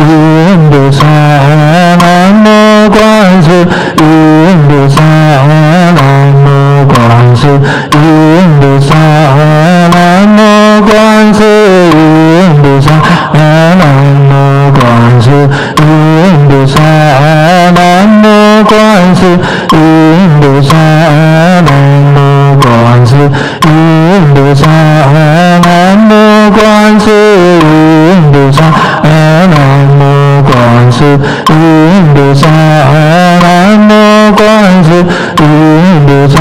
云菩萨，南无观世音菩萨，南无观世音菩萨，南无观世音菩萨，南无观世音菩萨，南无观世音菩萨，南无观世音菩萨，南无观世音菩萨，南无观世音菩萨，南无观世音菩萨，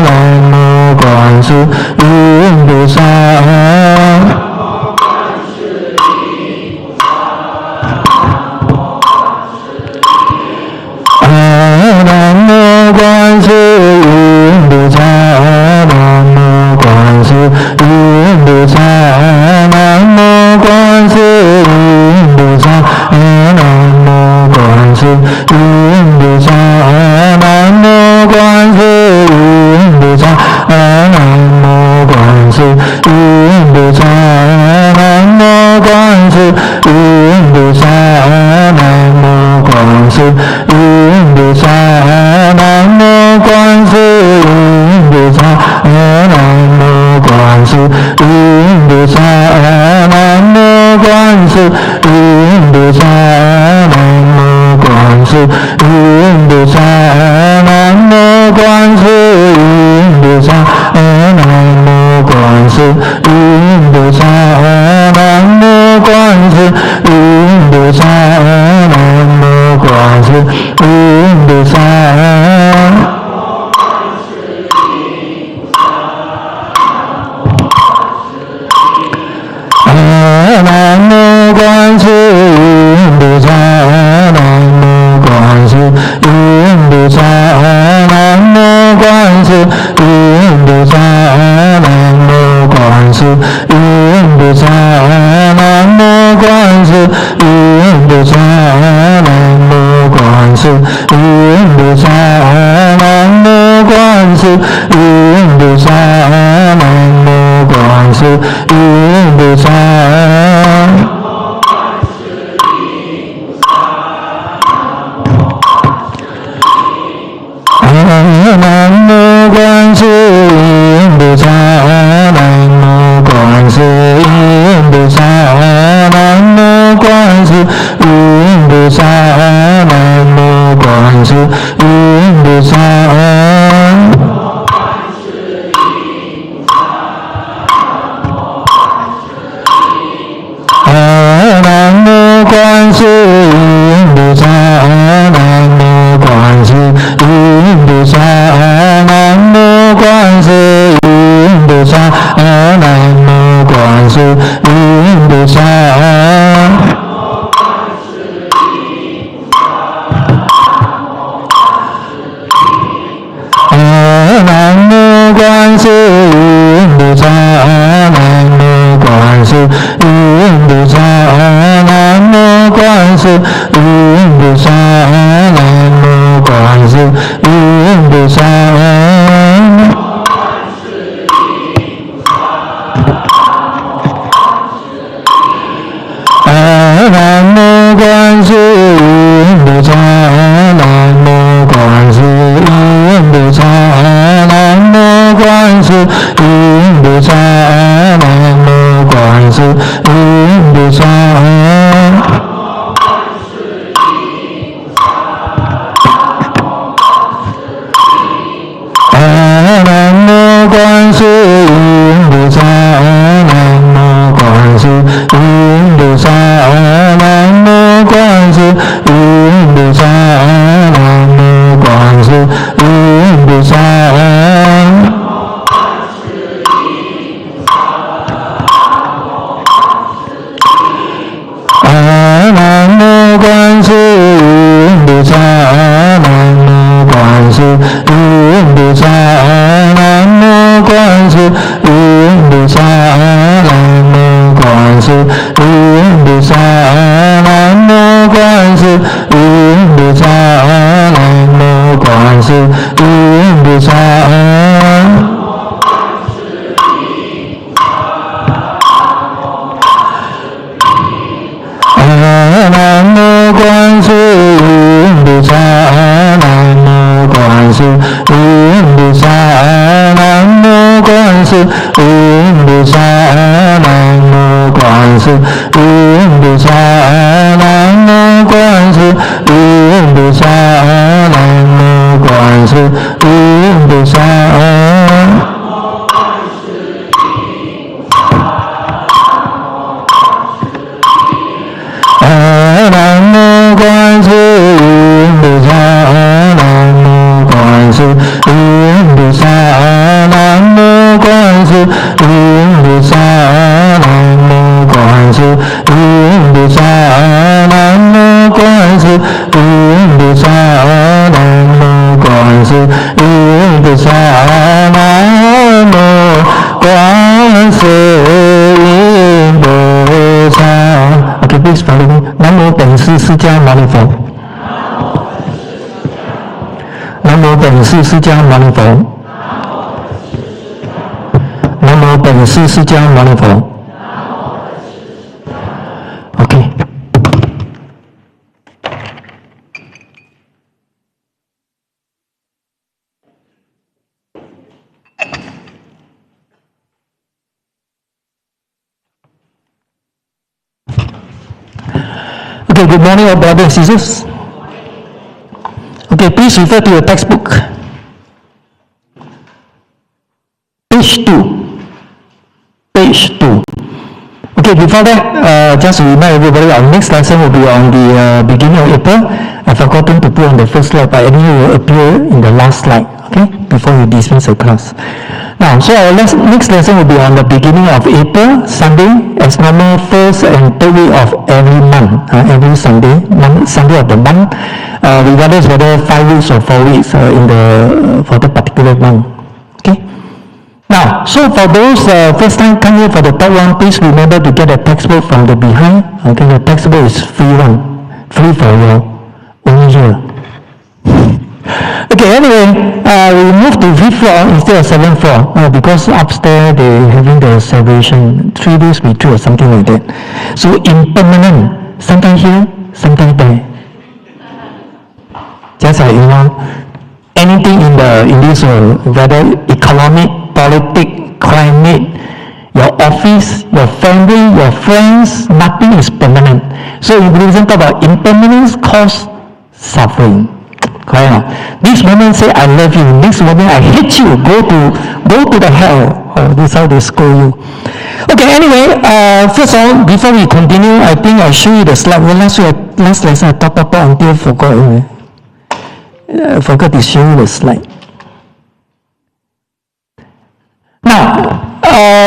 南无观世音菩萨。南无观世音菩萨，南无观世音菩萨，南无观世音菩萨，南无观世音菩萨，南无观世音菩萨，南无观世音菩萨，南无观世音菩萨，南无观世音菩萨，南无观世音菩萨，南无观世音菩萨，南无观世音菩萨，南无观世音菩萨，南无观世音菩萨，南无观世音菩萨，南无观世音菩萨，南无观世音菩萨。南无观世音菩萨，南无观世音菩萨，南无观世音菩萨，南无观世音菩萨，南无观世音菩萨，南无观世音菩萨，南无观世音菩萨，南无观世音菩萨。南无观世音菩萨，南无观世音菩萨，南无观世音菩萨，南无观世音菩萨。南无观世音菩萨，南无观世音菩萨，南无观世音菩萨，南无观世音菩萨。南无观世音菩萨，南无观世音菩萨，南无观世音菩萨，南无观世音菩萨。南无观世音菩萨，南无观世音菩萨，南无观世音菩萨，南无观世音菩萨。南无观世音菩萨，南无观世音菩萨，南无观世音菩萨，南无观世音菩萨。南无观世音菩萨，南无观世音菩萨，南无观世音菩萨，南无观世音菩萨，南无观世音菩萨，南无观世音菩萨。南观世音菩萨，南无观世音菩萨，南无观世音菩萨，南无观世音菩萨，南无观世音菩萨，南无观世音菩萨。南无观世音菩萨，南无观世音菩萨，南无观世音菩萨，南无观世音菩萨，南无观世音菩萨，南无观世音菩萨，南无观世音菩萨。Okay, please follow me. 南无本师释迦牟尼佛。南无本师释迦牟尼佛。南无本师释迦牟尼佛。Okay. Okay, good morning, all brothers and sisters. Okay, please refer to your textbook. Page 2. Page 2. Okay, before that, just to remind everybody, our next lesson will be on the beginning of April. I've forgotten to put on the first slide, but anyway, it will appear in the last slide, okay, before we dismiss the class. Now, so our next lesson will be on the beginning of April, Sunday, as normal, first and third week of every month, every Sunday, Sunday of the month, regardless whether 5 weeks or 4 weeks for the particular month. Okay. Now, so for those first time come here for the third one, please remember to get a textbook from the behind. Okay, the textbook is free for you, only here. Okay, anyway, we moved to 5th floor instead of 7th floor because upstairs they're having the celebration, 3 days retreat or something like that. So impermanent, sometimes here, sometimes there. Just like, you know, anything in this world, whether economic, politics, climate, your office, your family, your friends, nothing is permanent. So if we talk about impermanence cause suffering. Correct. This moment say I love you. Next moment I hate you. Go to the hell. This is how they scold you. Okay. Anyway, first of all, before we continue, I think I'll show you the slide. Well, last lesson I talked about until I forgot to show you the slide. Now,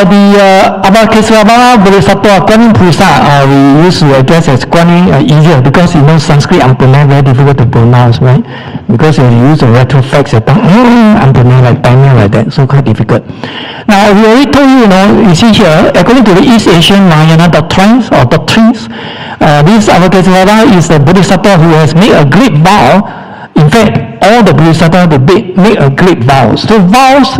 the Avalokitesvara Bodhisattva Guanyin Pusa, we used to address as Guanyin easier because you know Sanskrit Ampunai very difficult to pronounce, right? Because if you use the retroflex, you talk Ampunai like timing like that, so quite difficult. Now, we already told you, you see here, according to the East Asian Mahayana doctrines, this Avalokitesvara is the Bodhisattva who has made a great vow. In fact, all the Bodhisattvas make a great vow. So vows,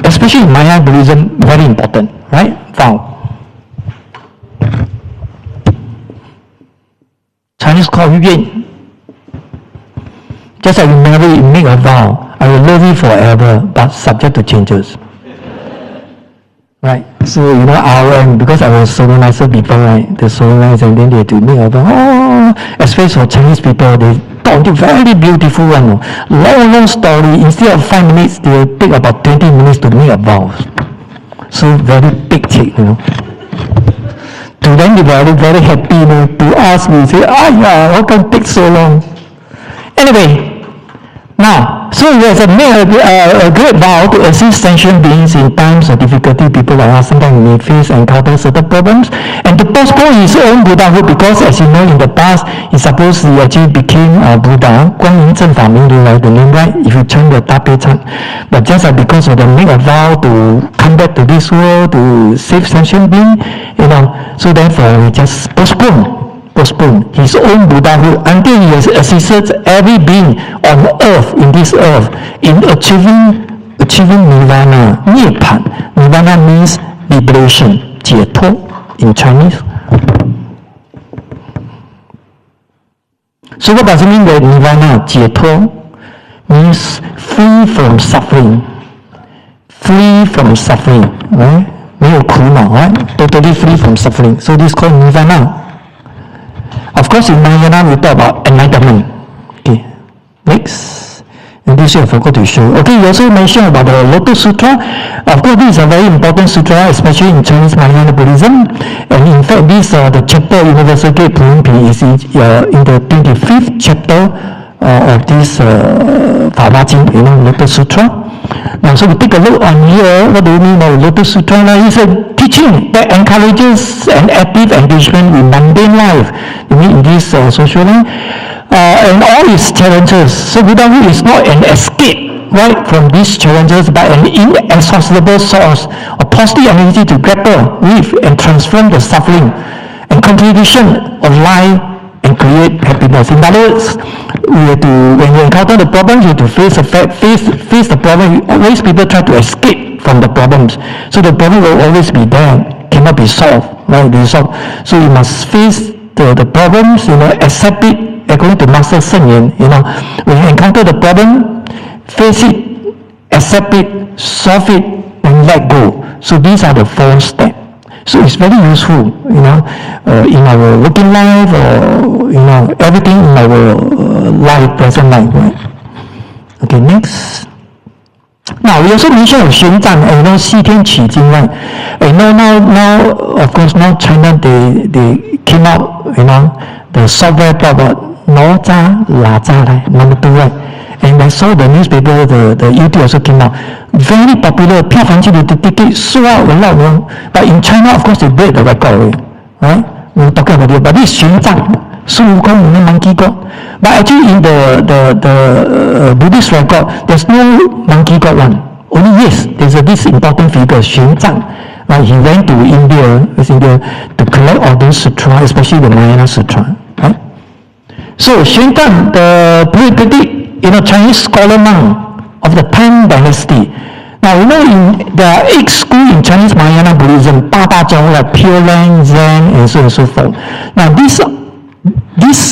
especially in Maya Buddhism, very important, right? Vow. Chinese call yuan. Just like you marry, you make a vow. I will love you forever, but subject to changes. Right? So, RM, because I was solemnizer before, right? The solemnize and then they have to make a vow. Especially for Chinese people, they talk very beautiful one. Long story. Instead of 5 minutes, they will take about 20 minutes to make a vow. So very big take, To them, they were very happy, To us, we say, how come take so long? Anyway, now, so he has made a great vow to assist sentient beings in times of difficulty. People like us sometimes may encounter certain problems, and to postpone his own Buddhahood because, as you know, in the past, he supposedly actually became Buddha. Guanyin Zhenfa Ming, you like the name, right? If you chant the Taipei chant. But just because of the make a vow to come back to this world, to save sentient beings, so therefore he just postpone his own Buddhahood until he has assisted every being on earth, in this earth, in achieving nirvana, nibbana. Nirvana means liberation, 解脱 in Chinese. So what does it mean that nirvana, 解脱 means free from suffering. Free from suffering, right? 没有苦恼 right? Totally free from suffering. So this is called nirvana. Of course, in Mahayana we talk about enlightenment. Okay, next. And this year I forgot to show. Okay, you also mentioned about the Lotus Sutra. Of course, this is a very important sutra, especially in Chinese Mahayana Buddhism. And in fact, this the chapter Universal Gate Pumpi is in the 25th chapter of this Fa Jing, Lotus Sutra. Now, so we take a look on here. What do we mean by Lotus Sutra? Now, it's a teaching that encourages an active engagement with mundane life. You mean in this social life? And all its challenges. So Buddha is not an escape, right, from these challenges, but an inexhaustible source of positive energy to grapple with and transform the suffering and contradiction of life and create happiness. In other words, when you encounter the problems, you have to face the problem. Always people try to escape from the problems. So the problem will always be there, cannot be solved, right? So you must face the problems, accept it. According to Master Shen Yan, when you encounter the problem, face it, accept it, solve it, and let go. So these are the 4 steps. So it's very useful, in our working life, or everything in our life, present life, right? Okay, next. Now we also mentioned Xuan Zhang, Xi Tian Qi Jing, right? Now, of course, now China they came out, the software about No Zha La Zha, number 2, right? And I saw the newspaper, the YouTube also came out. Very popular, 票房纪录 the ticket sold out a lot, but in China, of course, they break the record, right? We'll talk about it. But this Xuan Zhang, Sun Wukong, monkey god. But actually, in the Buddhist record, there's no monkey god one. Only yes, there's this important figure, Xuan Zhang. Right? He went to India to collect all those sutras, especially the Mahayana Sutra. Right? So Xuan Zhang, the pretty, Chinese scholar monk of the Tang Dynasty. Now, there are 8 schools in Chinese Mahayana Buddhism, 8大宗 like Pure Land, Zen, and so on and so forth. Now, these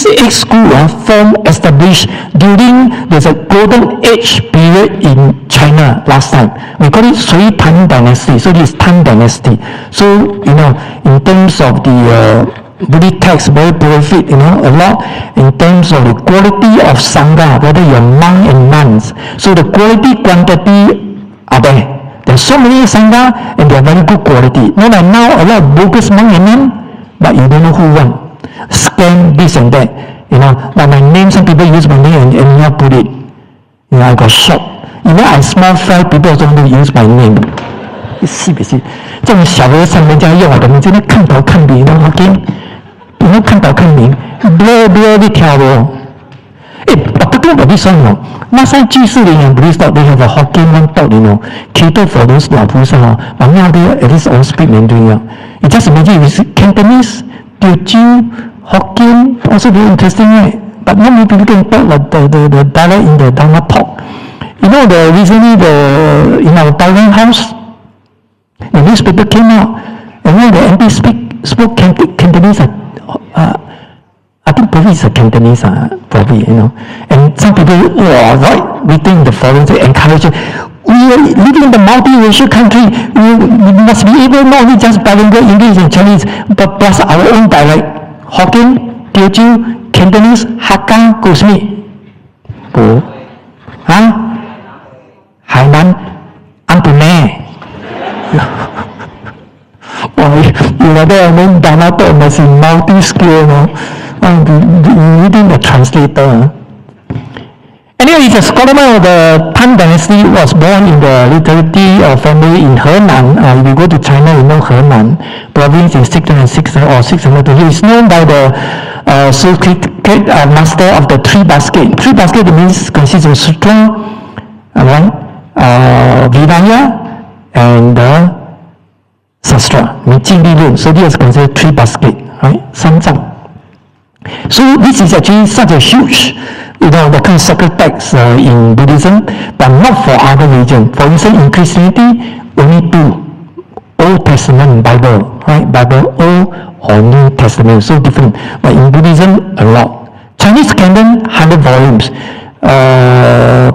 8 schools are established during there's a golden age period in China last time. We call it Sui Tang Dynasty. So this is Tang Dynasty. So, in terms of the Buddhist text, very prolific, a lot in terms of the quality of Sangha, whether you're monk and nuns. So the quality, quantity are there. There's so many Sangha and they're very good quality. Not like now, a lot of bogus monk and nun, but you don't know who won. Scam, this and that. But my name, some people use my name and not put it. I got shocked. I small fry, people also want to use my name. 是不是？这种小和尚人家用我的名字，那看头看鼻，好听。看头看名 ，blur 的跳哦。But talking about this one, last time 居士林 and Buddhist they have a Hokkien one thought, cater for those 老菩萨哦。But nowadays at least all speak Mandarin. You just imagine if it's Cantonese, Teochew, Hokkien, also very interesting, right? But not many people can talk like the dialect in the Dharma talk. Recently in our Taiwan house, the newspaper came out, and when the MP spoke Cantonese, I think probably it's a Cantonese, probably, And some people, right, within the forum, they encourage, we are living in the multiracial country, we must be able not only just bilingual English and Chinese, but plus our own dialect, Hokkien, Teochew, Cantonese, Hakka, Gosmi. Hainan, Antone. Then Dharma talk must be multi-skill, reading the translator. Anyway, he's a scholar of the Tang Dynasty, was born in the literary family in Henan. If you go to China, you know Henan province in 606 or 600. He is known by the Sanskrit master of the 3 baskets. 3 baskets means consists of sutra, Vinaya, and Sastra, so this is considered 3 baskets, right? 三藏. So this is actually such a huge, the kind of sacred text in Buddhism, but not for other religions. For instance, in Christianity, only 2, Old Testament and Bible, right? Bible, Old or New Testament, so different. But in Buddhism, a lot. Chinese canon 100 volumes,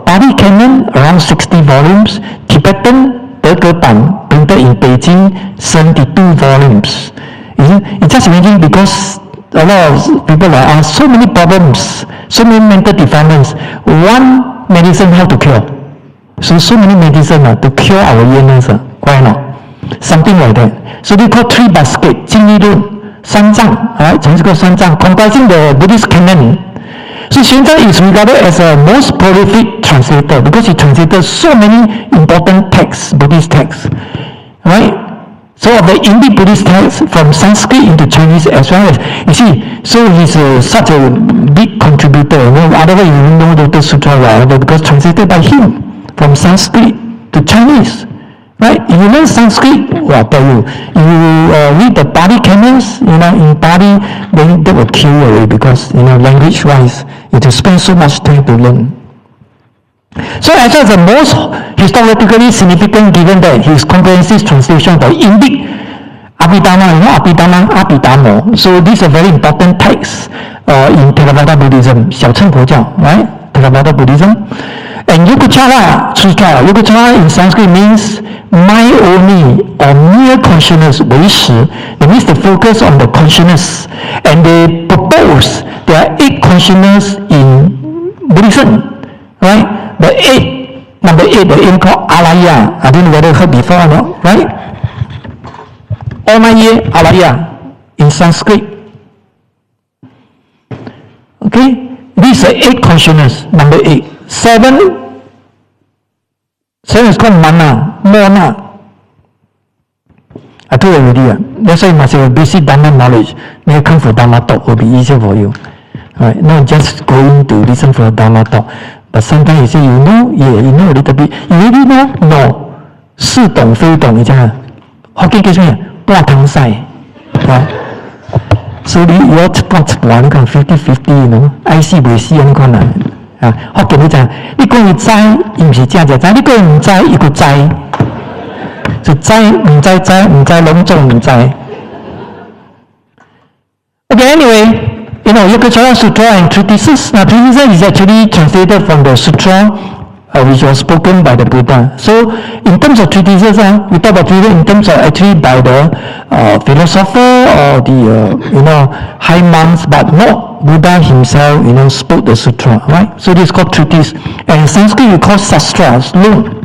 Pali canon around 60 volumes, Tibetan 德格版 printed in Beijing 72 volumes. You just imagine, because a lot of people like us, so many problems, so many mental defilements, one medicine how to cure. So many medicine to cure our illness, why not? Something like that. So they call 3 baskets, 经义论 三藏 right? 从这个三藏 comprising the Buddhist canon. So Xuan Zang is regarded as a most prolific translator because he translated so many important texts, Buddhist texts, right? So of the Indic Buddhist texts from Sanskrit into Chinese as well as, you see, so he's such a big contributor. Otherwise you wouldn't know Lotus Sutra, right? Because translated by him from Sanskrit to Chinese. Right? If you learn Sanskrit, well, I tell you, you read the Pali canons, in Pali, then that will kill you away because, language-wise, you have to spend so much time to learn. So as well as the most historically significant, given that his comprehensive translation of Indic Abhidhamma, Abhidhammo. So these are very important texts in Theravada Buddhism, 小乘佛教, right? Theravada Buddhism. And Yogacara Sutra, Yogacara in Sanskrit means mind only or mere consciousness, 唯识. It means the focus on the consciousness. And they propose there are 8 consciousness in Buddhism, right? Number 8, the aim called Alaya. I don't know whether you heard before or not, right? Omaye Alaya in Sanskrit. Okay? These are 8 consciousness, number 8. 7 is called Mana, Mona. I told you already. That's why you must have a basic Dharma knowledge. When you come for Dharma talk, it will be easier for you. Right? Not just going to listen for a Dharma talk. But sometimes you say, you know a little bit. You really know? No. 似懂非懂，你讲啊。Hokkien 叫咩？半桶晒。Right? So you all spot 你講 50-50 IC 未死你講啊，福建你講，你講伊知，伊唔是真正知；你講唔知，伊個知，就知唔知知唔知攏總唔知。Okay, anyway, Yogacara Sutra and treatises. Now, treatises is actually translated from the sutra, which was spoken by the Buddha. So, in terms of treatises, we talk about treatises in terms of actually by the philosopher or the high monks, but not Buddha himself, spoke the sutra, right? So this is called treatise. And in Sanskrit we call sastras, loan.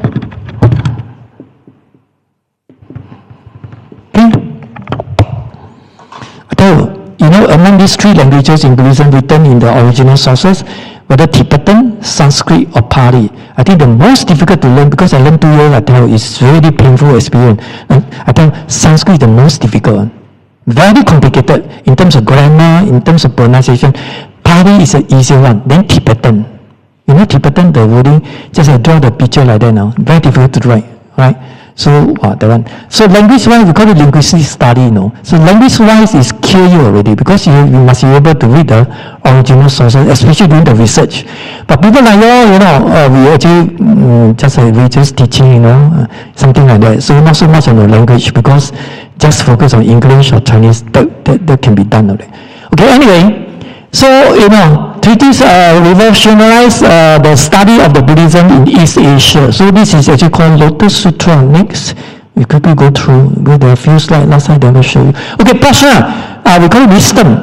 Okay? I tell you, among these 3 languages in Buddhism written in the original sources, whether Tibetan, Sanskrit or Pali, I think the most difficult to learn, because I learned 2 years, I tell you, it's really painful experience. And I tell you, Sanskrit is the most difficult one. Very complicated in terms of grammar, in terms of pronunciation. Pali is an easier one. Then Tibetan. Tibetan, the wording, just draw the picture like that now. Very difficult to write, right? So, that one. So, language-wise, we call it linguistic study, So, language-wise is kill you already because you must be able to read the original sources, especially doing the research. But people like we actually we just teaching, something like that. So, not so much on the language because just focus on English or Chinese, that can be done already. Okay, anyway, so, treatise revolutionized the study of the Buddhism in East Asia. So, this is actually called Lotus Sutra. Next, we quickly go through. There are a few slides last time I will show you. Okay, Prajna, we call it wisdom.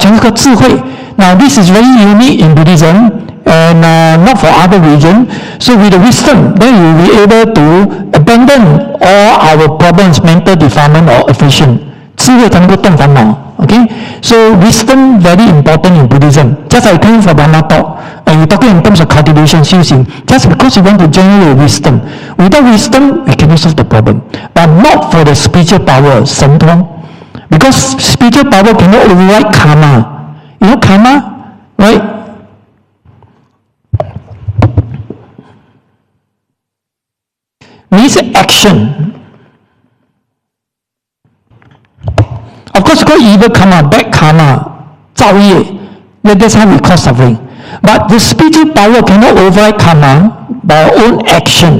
Chinese called 智慧. Now, this is very unique in Buddhism and not for other religions. So, with the wisdom, then you will be able to abandon all our problems, mental defilement or affliction. 智慧才能够断烦恼. Okay, so wisdom very important in Buddhism. Just like coming for Dharma talk, and you're talking in terms of cultivation, using just because you want to generate wisdom. Without wisdom, we cannot solve the problem. But not for the spiritual power, 神通, because spiritual power cannot override karma. You know karma, right? Means action. Of course, called evil karma, bad karma, 造业. That's how we cause suffering. But the spiritual power cannot override karma by our own action,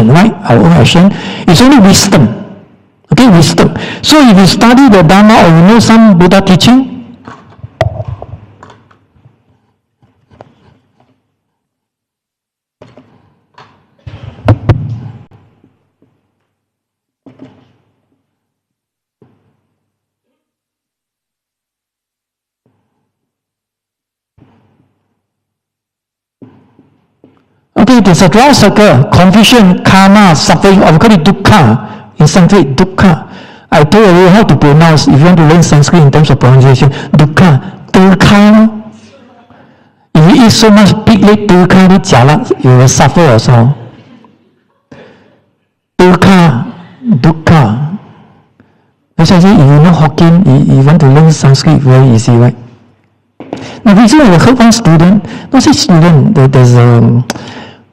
right? Our own action. It's only wisdom. Okay, wisdom. So if you study the Dharma or you know some Buddha teaching, okay, there's a round circle, confusion, karma, suffering, or we call it dukkha. In Sanskrit, dukkha. I told you how to pronounce, if you want to learn Sanskrit in terms of pronunciation, dukkha, dukkha. If you eat so much pig leg, dukkha, you will suffer also. Dukkha, dukkha. That's why I say, if you know Hokkien, you want to learn Sanskrit, very easy, right? Now, recently I heard one student, not say student, there's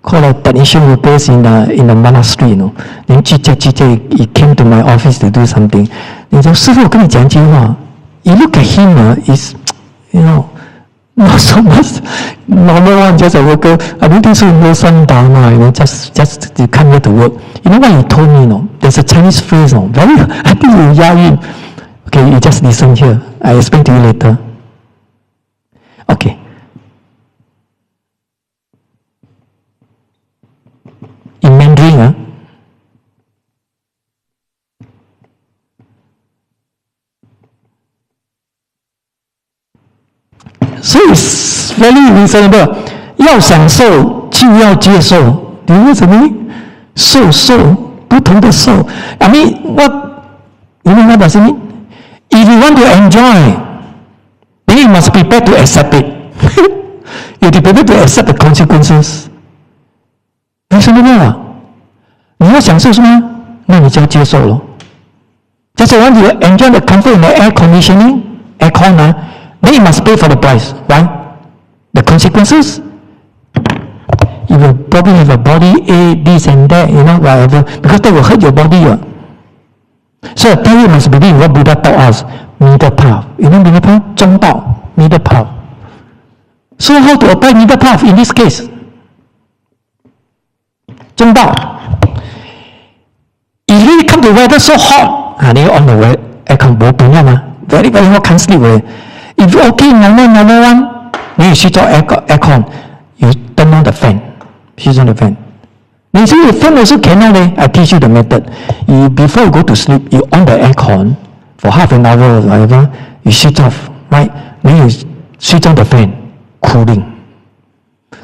called a technician who works in the monastery, you know. Then he came to my office to do something. He said, 师父，我跟你讲一句话. You look at him, is, you know, not so much normal one, just a worker. I don't think so, no sun down, you know, just to come here to work. You know what he told me, you know? There's a Chinese phrase, you know, very, I think you yell. Okay, you just listen here. I explain to you later. Okay. In Mandarin, so it's very reasonable. 要享受就要接受，你为什么？受不同的受。I mean, what does it mean? If you want to enjoy, then you must prepare to accept it. You prepare to accept the consequences. 为什么呢？你要享受什么？那你就要接受了。Just want to enjoy the comfort in the air conditioning, aircon, then you must pay for the price. Why? The consequences? You will probably have a body ache, this and that, you know, whatever, because that will hurt your body. So I tell you, you must believe what Buddha taught us, middle path. You know middle path? 中道, middle path. So how to apply middle path in this case? 中道. If you come to weather so hot, then on the way, aircon very, very hot, can't sleep. If you're okay, number one, then you switch off aircon, you turn on the fan. Switch on the fan. Then you say the fan also cannot. I teach you the method. Before you go to sleep, you on the aircon for half an hour or whatever, you switch off, right? Then you switch on the fan, cooling.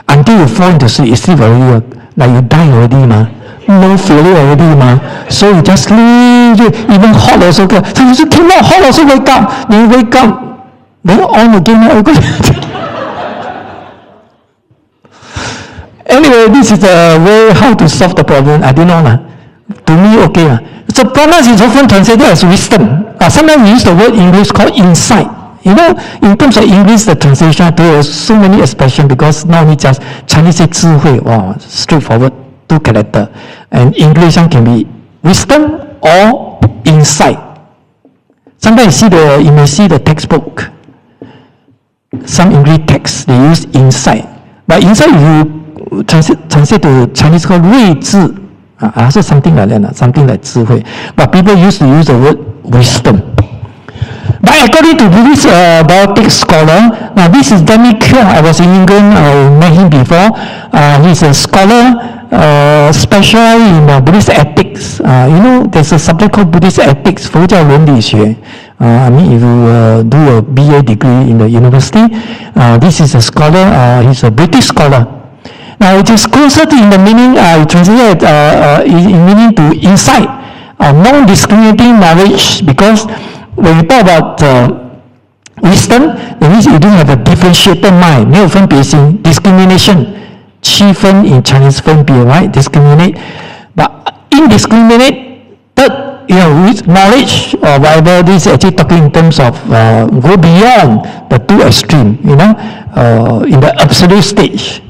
Until you fall into sleep, you sleep already, like you die already, no feeling already, so you just sleep, even hot also. So you say, cannot hot also, wake up. Then you wake up, then on again. Anyway, this is the way how to solve the problem. I don't know. To me, okay. So prana is often translated as wisdom. Sometimes we use the word English called insight. You know, in terms of English, the translation, there are so many expressions because not only just Chinese say 智慧, wow, straightforward, 2 characters. And English can be wisdom or insight. Sometimes you may see the textbook. Some English texts, they use insight. But insight, if you translate to Chinese called 睿智, so something like that, something like 智慧. But people used to use the word wisdom. But according to Buddhist Baltic scholar, now this is Demi Kyo. I was in England, I met him before. He's a scholar, specialized in Buddhist ethics. You know, there's a subject called Buddhist ethics, 佛教伦理学. I mean, if you do a BA degree in the university, this is a scholar, he's a British scholar. Now it is closer to in the meaning, translated in meaning to insight, non-discriminating knowledge, because when you talk about wisdom, that means you don't have a differentiated mind, 没有分别心 discrimination, 区分 in Chinese 分别 right, discriminate, but indiscriminate, you know, with knowledge or whatever, this is actually talking in terms of go beyond the 2 extreme, you know, in the absolute stage,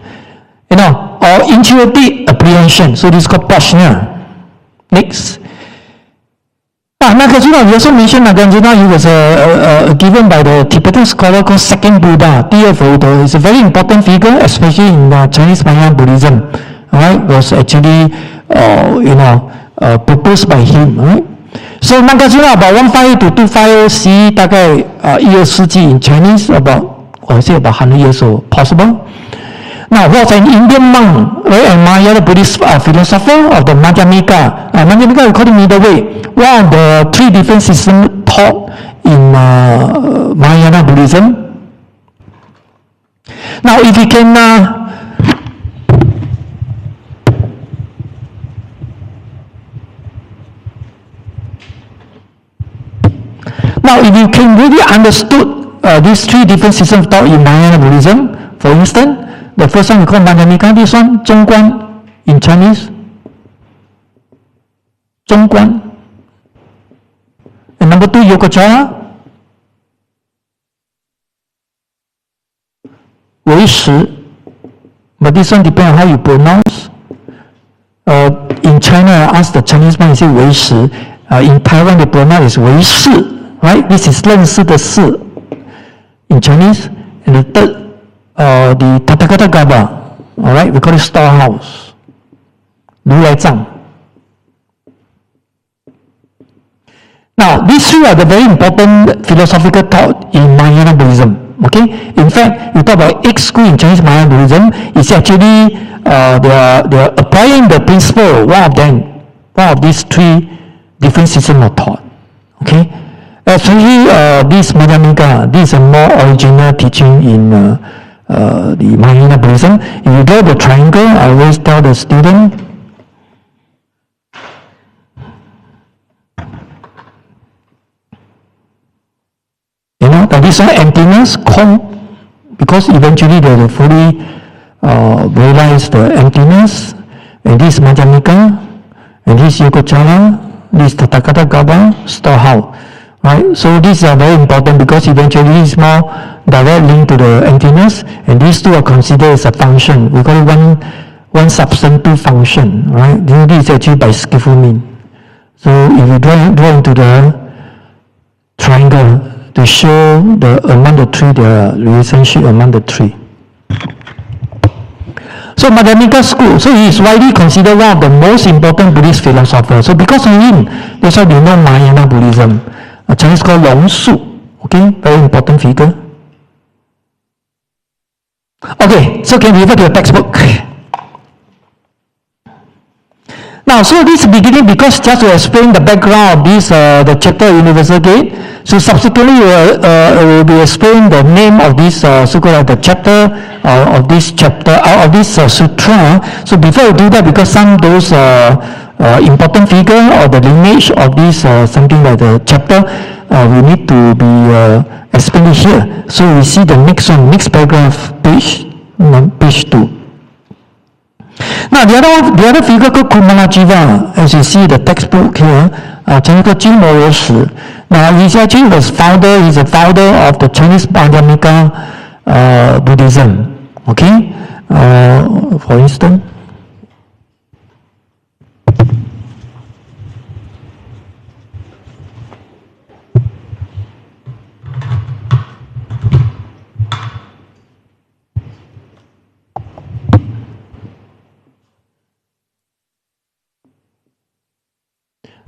you know, or intuitive apprehension, so this is called prajna. Next. Nagarjuna, we also mentioned Nagarjuna, he was given by the Tibetan scholar called Second Buddha, 第二佛陀. He's a very important figure, especially in Chinese Mahayana Buddhism. Right? Was actually, you know, proposed by him. Right? So Nagarjuna, about 158 to 250 CE, 大概12世纪 in Chinese, about 100 years old, possible. Now, was an Indian monk, right, and Mahayana Buddhist philosopher of the Madhyamika. Madhyamika, we call it middle way. One of the 3 different systems taught in Mahayana Buddhism. Now, if you can Now, if you can really understood these three different systems of thought in Mahayana Buddhism, for instance, the first one we call Madhyamika, this one, Zhongguan in Chinese. Zhongguan. And number 2, Yogacara. 唯识. But this one depends on how you pronounce. In China, I asked the Chinese man, he said 唯识. In Taiwan, they pronounce it 唯识, right? This is 认识的识 in Chinese. And the third, the Tathagata Gaba, all right? We call it storehouse. 如来藏. Now, these three are the very important philosophical thought in Mahayana Buddhism. Okay, in fact, you talk about 8 schools in Chinese Mahayana Buddhism. It's actually they are applying the principle. One of these three different systems of thought. Okay, especially this Madhyamika. This is a more original teaching in the Mahayana Buddhism. If you draw the triangle, I always tell the student. This one emptiness, Kong, because eventually they will fully realize the emptiness. And this Madhyamika, and this Yogacara, this Tathagata Gaba, storehouse. Right? So these are very important because eventually it's more direct link to the emptiness, and these two are considered as a function. We call it one substantive function. Right? This is achieved by skillful means. So if you draw into the triangle, to show the among the three, the relationship among the three. So Madhyamika school, so he is widely considered one of the most important Buddhist philosophers. So because of him, that's why we know Mahayana Buddhism. A Chinese called Long Su. Okay, very important figure. Okay, so can we refer to the textbook? Now, so this beginning, because just to explain the background of this, the chapter Universal Gate, so subsequently will be explained the name of this, so-called the chapter of this chapter, of this sutra. So before we do that, because some those important figure or the lineage of this something like the chapter, we need to be explained here. So we see the next one, next paragraph, page 2. Now the other figure called Kumalajiva, as you see the textbook here, Chinese called Qing Morose. Now he actually was he's a founder of the Chinese Madhyamika Buddhism. Okay, for instance.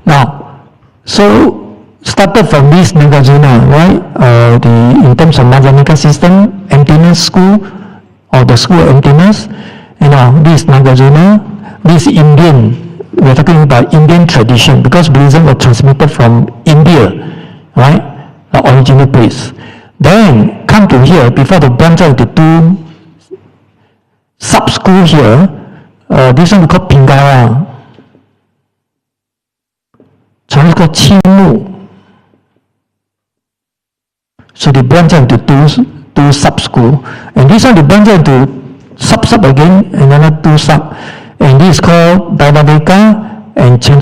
Now, so started from this Nagarjuna, right? In terms of Madhyamika system, emptiness school, or the school of emptiness. You know, this Nagarjuna, this Indian, we're talking about Indian tradition, because Buddhism was transmitted from India, right? The original place. Then come to here, before the branch out into 2 sub-school here, this one we call Pingala. Chinese called Qing. So they branch into 2 sub-school. And this one they branch into sub again, and another 2 sub. And this is called Vimalakirti and Chang.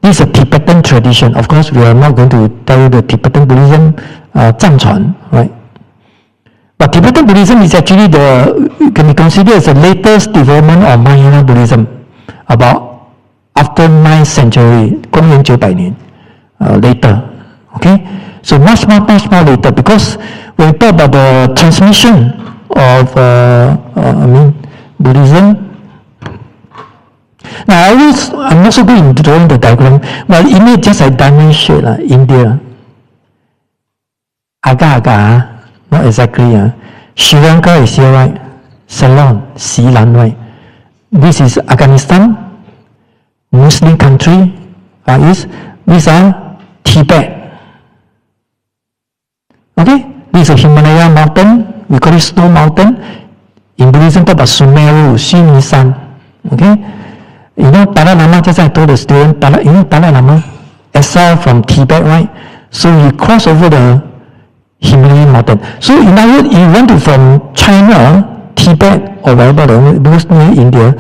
This is a Tibetan tradition. Of course, we are not going to tell you the Tibetan Buddhism, Zhangchuan, right? But Tibetan Buddhism is actually can be considered as the latest development of Mahayana Buddhism, about after 9th century, 公元900年 later. Okay, so much more later, because when we talk about the transmission of Buddhism. Now I'm also going to drawing the diagram, but image just like diamond shape, India. Aga, not exactly. Sri Lanka is here, right? Ceylon, Ceylon, right? This is Afghanistan. Muslim country these are Tibet. Okay, this is a Himalaya mountain, we call it snow mountain. In Buddhism, talk about Sumeru, Shinisan. Okay, you know Dalai Lama, just I told the student, you know Dalai Lama, exiled from Tibet, right? So he crossed over the Himalayan mountain. So in other words, he went to from China, Tibet, or wherever, because near India,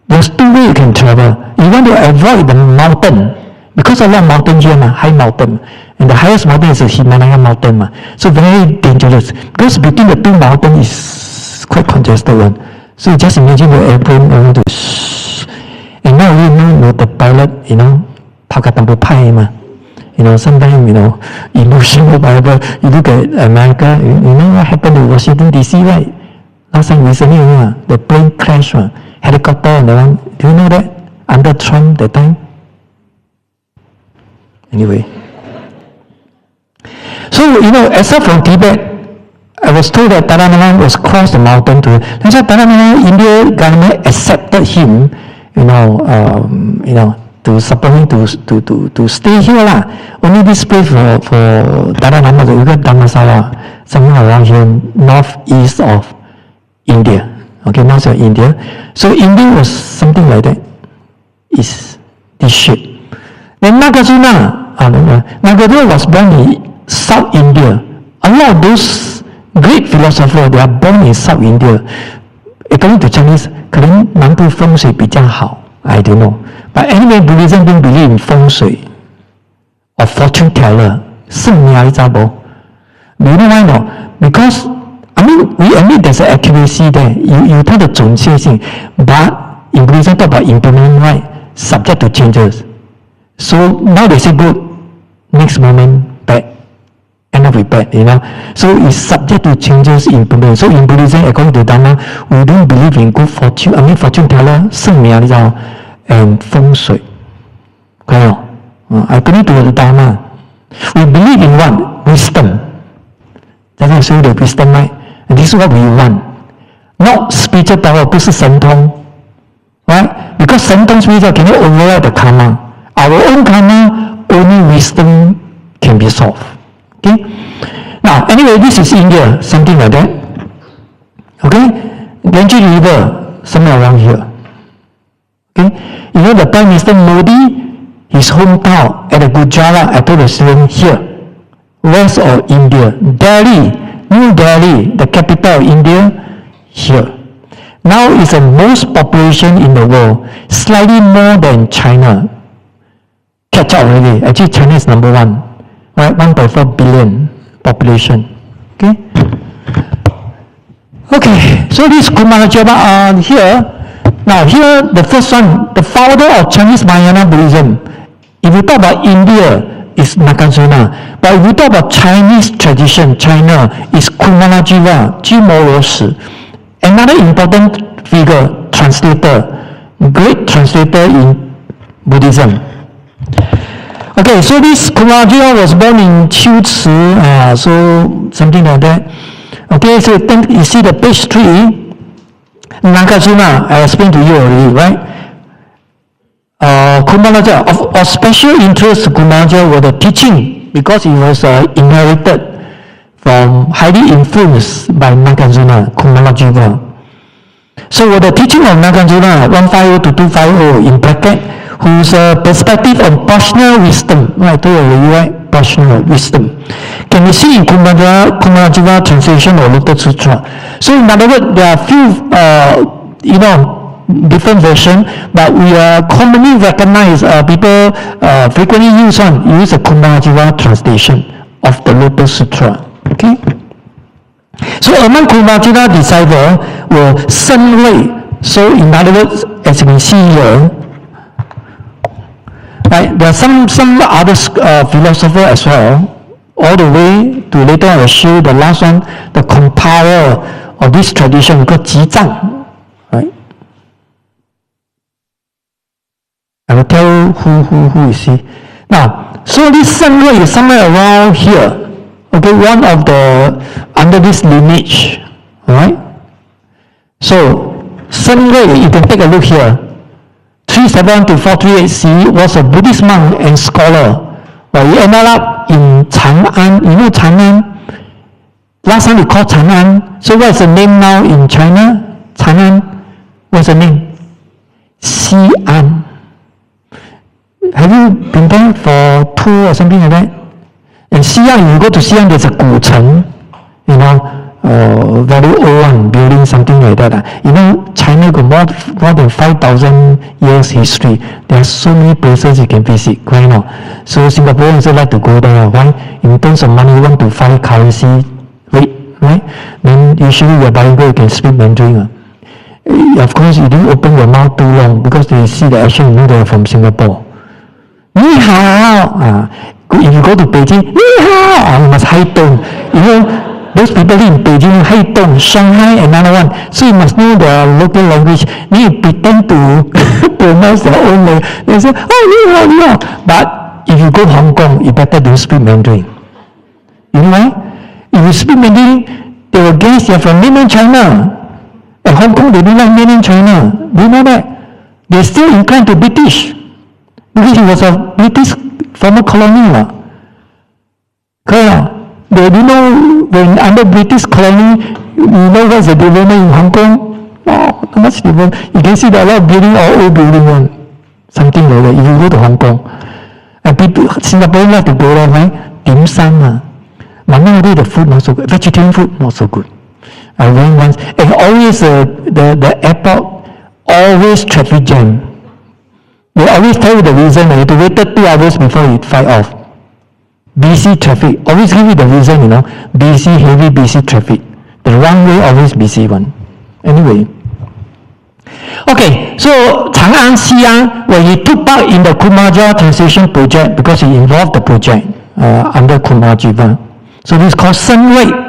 there's two ways you can travel. You want to avoid the mountain, because a lot of mountains here, high mountain. And the highest mountain is the Himalayan mountain. So very dangerous. Because between the two mountains is quite congested one. So just imagine the airplane going to and now you know the pilot, sometimes, emotional whatever. You look at America, you know what happened to Washington DC, right? Last time recently, the plane crashed, helicopter and the one. Do you know that? Under Trump that time? Anyway. So, except from Tibet, I was told that Dalai Lama was crossed the mountain to. That's why Dalai Lama, India government accepted him, to support him to stay here lah. Only this place for Dalai Lama, you got Dhammasala, somewhere around here, northeast of India. Okay, north of India. So India was something like that. Is this shape. Then Nagarjuna was born in South India. A lot of those great philosophers, they are born in South India. According to Chinese, 可能南部风水比较好 I don't know. But anyway, Buddhism don't believe in 风水 or fortune teller. 圣命你知道不? Do you know why not? Because we admit there's an accuracy there. 有它的准确性 but in Buddhism talk about impermanent, right? Subject to changes. So now they say good, next moment bad, end up with bad, So it's subject to changes in impermanent. So in Buddhism, according to Dharma, we don't believe in good fortune. Fortune teller, 圣命你知道 and 风水. Okay, according to the Dharma, we believe in what? Wisdom. That's why I show you the wisdom, right? And this is what we want. Not spiritual power, 不是神通. Right? Because 神通 spiritual cannot override the karma. Our own karma, only wisdom can be solved. Okay? Now, anyway, this is India, something like that. Okay? Ganges River, somewhere around here. Okay? The Prime Minister Modi, his hometown at the Gujarat, I told the student here, west of India, Delhi, New Delhi, the capital of India, here. Now it's the most population in the world, slightly more than China. Catch up already. Actually, China is number one, right? 1.4 billion population. Okay. Okay. So this Vimalakirti here. Now here, the first one, the founder of Chinese Mahayana Buddhism. If you talk about India, it's Nagarjuna. But if you talk about Chinese tradition, China, it's Vimalakirti, Jimoroshi. Another important figure, translator, great translator in Buddhism. Okay, so this Vimalakirti was born in Qiuci, so something like that. Okay, so you see the page 3, Nagarjuna, I explained to you already, right? Vimalakirti, of special interest to Vimalakirti was the teaching, because he was inherited from, highly influenced by Nagarjuna, Vimalakirti. So the teaching of Nagarjuna, 150 to 250 in bracket, whose perspective on personal wisdom, right, I told you already, right? Personal wisdom, can be seen in Vimalakirti translation of Lotus Sutra. So in other words, there are few, different versions, but we are commonly recognized, people frequently use the Vimalakirti translation of the Lotus Sutra. Okay? So among Vimalakirti disciples were Shen Wei. So in other words, as you can see here, right, there are some other philosophers as well, all the way to later I will show the last one, the compiler of this tradition called Qing. Right? I will tell you who is he. Now, so this Shen Wei is somewhere around here. Okay, one of the, under this lineage, alright? So, Shen Wei, you can take a look here. 371 to 438 CE was a Buddhist monk and scholar. But he ended up in Chang'an. You know Chang'an? Last time we called Chang'an. So what's the name now in China? Chang'an. What's the name? Xi'an. Have you been there for tour or something like that? And Xi'an, you go to Xi'an, there's a 古城, you know, very old one, building something like that. You know, China got more than 5,000 years history. There are so many places you can visit, right now. So Singaporeans like to go there. Why? In terms of money, you want to find currency rate, right? Then usually you're buying gold, you can speak Mandarin. Of course, you don't open your mouth too long because they see the action, you know they're from Singapore. 你好 if you go to Beijing, 你好 you must high tone. You know, those people in Beijing high tone, Shanghai another one. So you must know the local language. They pretend to pronounce their own language. They say, oh, 你好, 你好. But if you go to Hong Kong, you better don't speak Mandarin. You know why? If you speak Mandarin, they will guess you're from mainland China. At Hong Kong, they don't like mainland China. Do you know that? They're still inclined to British. Because it was a British former colony. Correct? They don't know when under British colony, you know what's the development in Hong Kong? Oh, not much development. You can see there are a lot of building or old building one. Something like that. If you go to Hong Kong. And people, Singaporeans like to go there, right? Dim sum. But nowadays the food not so good. Vegetarian food not so good. I went once, and always the airport, always traffic jam. They always tell you the reason, you have to wait 2 hours before you fly off. Busy traffic, always give you the reason, you know, heavy busy traffic. The runway always busy one. Anyway. Okay, so Chang Xi'an, well, he took part in the Kumaja translation project because he involved the project under Kumajiva. So this is called Shen Wei.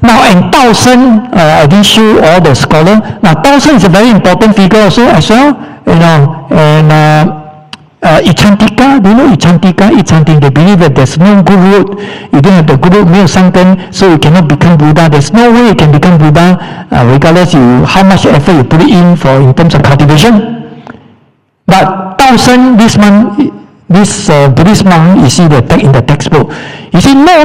Now, and Dao Shen, I didn't show all the scholar. Now, Dao Shen is a very important figure also as well, you know, and Ichantika, do you know Ichantika? Ichantika, they believe that there's no good road. You don't have the good road, 没有善根, so you cannot become Buddha. There's no way you can become Buddha, regardless how much effort you put it in terms of cultivation. But Dao Shen, this Buddhist monk, you see in the textbook. He said, no.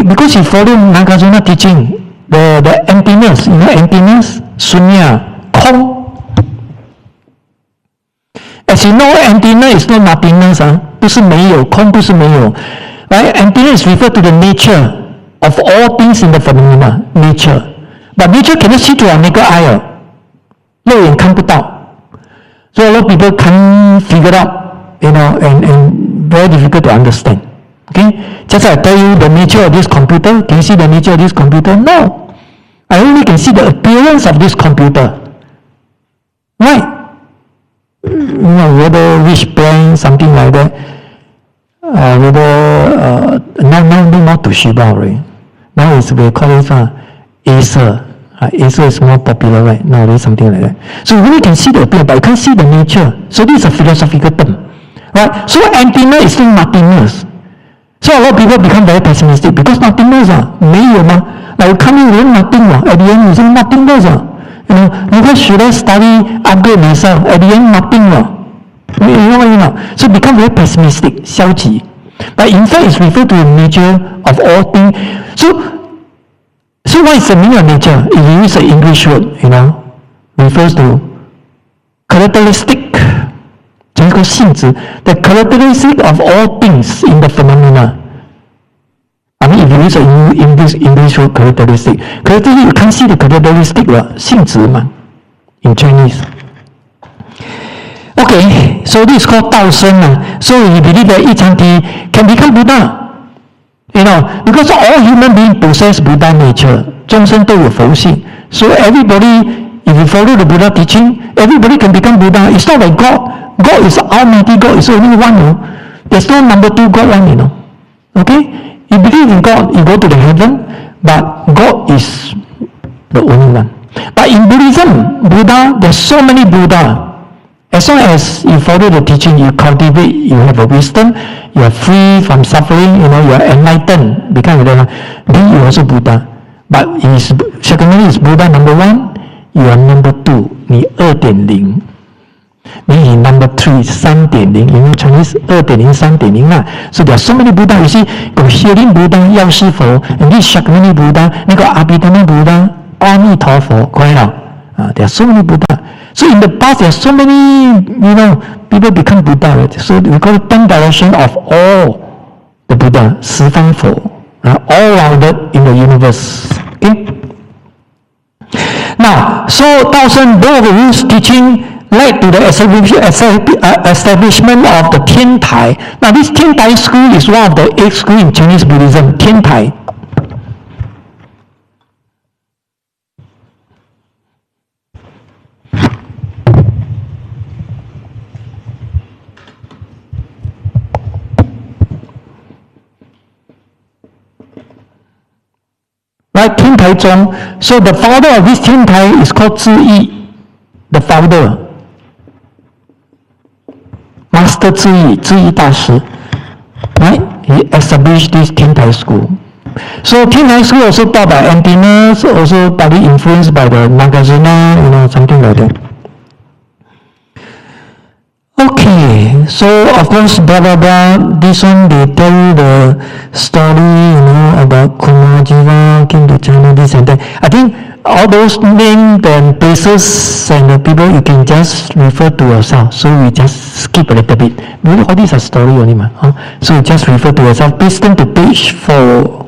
Because he followed Nagarjuna teaching, the emptiness, you know, emptiness, sunya, 空. As you know, emptiness is not nothingness, 不是没有, 空不是没有. Right? Emptiness refers to the nature of all things in the phenomena, nature. But nature cannot see to our naked eye. 肉眼看不到. So a lot of people can't figure out, you know, and very difficult to understand. Okay? Just I tell you the nature of this computer, can you see the nature of this computer? No. I only can see the appearance of this computer. Right? You know, whether which brand, something like that. Whether, no more Toshiba, right? Now it's, we call it Acer. Acer is more popular, right? Nowadays, something like that. So you really can see the appearance, but you can't see the nature. So this is a philosophical term. Right? So emptiness is not nothingness. So a lot of people become very pessimistic because nothingness, 没有吗? Like you come in with nothing, at the end you say nothingness. You know, why should I study, upgrade myself? At the end, nothing. You know what you know? So become very pessimistic, 消极. But in fact, it's referred to the nature of all things. So what is the meaning of nature? If you use an English word, you know, refers to characteristic. The characteristic of all things in the phenomena. I mean, if you use an English word, characteristic, you can't see the characteristic, 性质嘛, in Chinese. Okay, so this is called Dao Shen. So you believe that Ichanti can become Buddha. You know, because all human beings possess Buddha nature. 众生都有佛性. So everybody, if you follow the Buddha teaching, everybody can become Buddha. It's not like God. God is Almighty God. It's only one. You know? There's no number 2 God one. You know. Okay? You believe in God, you go to the heaven, but God is the only one. But in Buddhism, Buddha, there's so many Buddha. As long as you follow the teaching, you cultivate, you have a wisdom, you are free from suffering, you know, you are enlightened, become Buddha, then you are also Buddha. But secondly, is Buddha number 1, you are number 2, 你 2.0. Then in number 3, 3.0, you know Chinese 2.0, 3.0 啦. So there are so many Buddha. You see, got healing Buddha, 药师佛, and this Shakyamuni Buddha, 那个 Abhidhamma Buddha, 阿弥陀佛, correct? There are so many Buddha. So in the past, there are so many, people become Buddha, right? So we call it 10 direction of all the Buddha, 十方佛, all rounded in the universe. Okay? Now, so Tao Shen both of his teaching led to the establishment of the Tian Tai. Now, this Tian Tai school is one of the 8 schools in Chinese Buddhism, Tian Tai. Right, Tian Tai Zhong. So the founder of this Tian Tai is called Zhi Yi, the founder. Master Zhi Yi Dashi. Right? He established this Tian Tai school. So Tian Tai school also taught by emptiness, also partly influenced by the Nagarjuna, something like that. Okay, so of course, blah blah blah. This one they tell you the story, about Kumajiva came to China, this and that. I think all those names and places and the people you can just refer to yourself. So we just skip a little bit. Really, all these are story only, So you just refer to yourself. Please turn to page 4.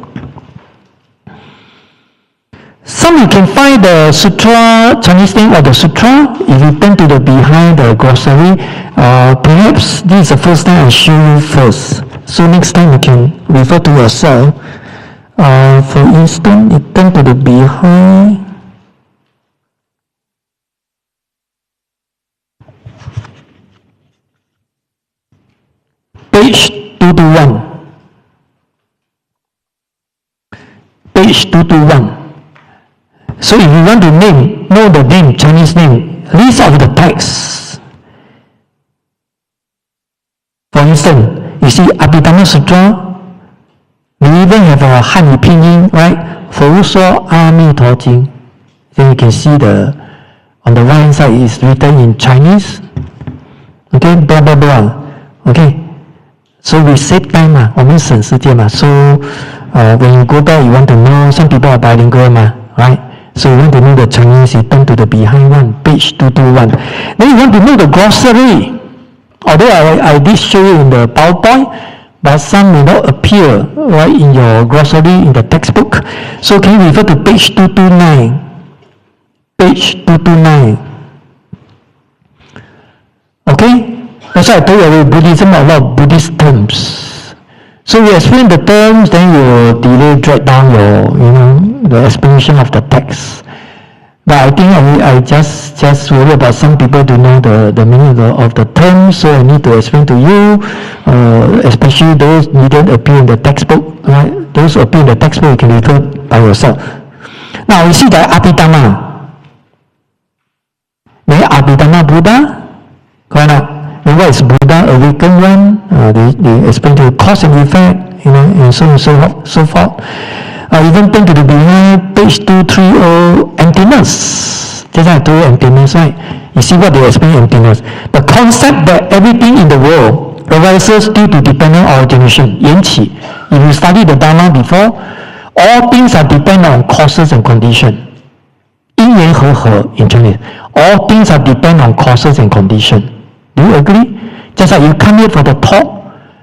Some you can find the sutra, Chinese name of the sutra. If you turn to the behind the glossary, perhaps this is the first time I show you first. So next time you can refer to yourself. For instance, you turn to the behind. Page 221. Page 221. So if you want to know the name, Chinese name, list of the texts. For instance, you see Abhidhamma Sutra, we even have a Hanyu Pinyin, right? 佛说阿弥陀经. Then you can see on the right hand side is written in Chinese. Okay, blah blah blah. Okay, so we save time, 我们省时间嘛. So when you go there, you want to know, some people are bilingual, right? So you want to know the Chinese, you turn to the behind one, page 221. Then you want to know the glossary. Although I did show you in the PowerPoint, but some may not appear right in your glossary in the textbook. So can you refer to page 229? Page 229. Okay? That's why I told you Buddhism, a lot of Buddhist terms. So you explain the terms, then you delay, drag down the explanation of the text. But I think I just worry about some people to know the meaning of the terms, so I need to explain to you, especially those didn't appear in the textbook. Right? Those appear in the textbook, you can refer by yourself. Now, you see the Abhidhamma. Abhidhamma Buddha, correct? And what is Buddha, awakened one? They explain to you cause and effect, and so on and so forth. Even turn to the behind, page 230, emptiness. Just like I told you emptiness, right? You see what they explain emptiness. The concept that everything in the world arises due to dependent origination, 缘起. If you study the Dharma before, all things are dependent on causes and conditions. 因缘和合 in Chinese. All things are dependent on causes and conditions. Do you agree? Just like you come here for the talk,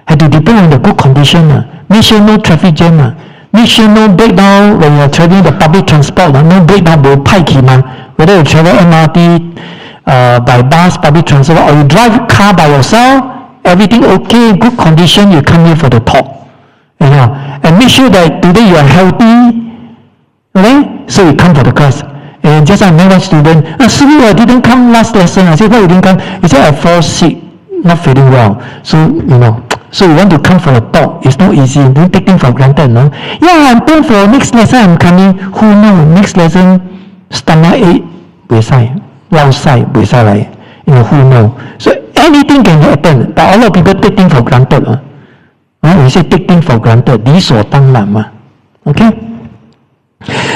have to depend on the good condition. Make sure no traffic jam. Make sure no breakdown when you're traveling the public transport. No breakdown, whether you travel MRT, by bus, public transport, or you drive car by yourself, everything okay, good condition, you come here for the talk. And make sure that today you are healthy. Okay? So you come for the class. And just like my student, Siri, I didn't come last lesson. I said, why you didn't come? He said, I fall sick, not feeling well. So, so you want to come for a talk. It's not easy. Don't take things for granted, no? Yeah, I'm going for next lesson, I'm coming. Who knows? Next lesson, stomach ache, outside, who knows? So anything can happen. But a lot of people take things for granted. We say take things for granted. 理所当然嘛. Okay?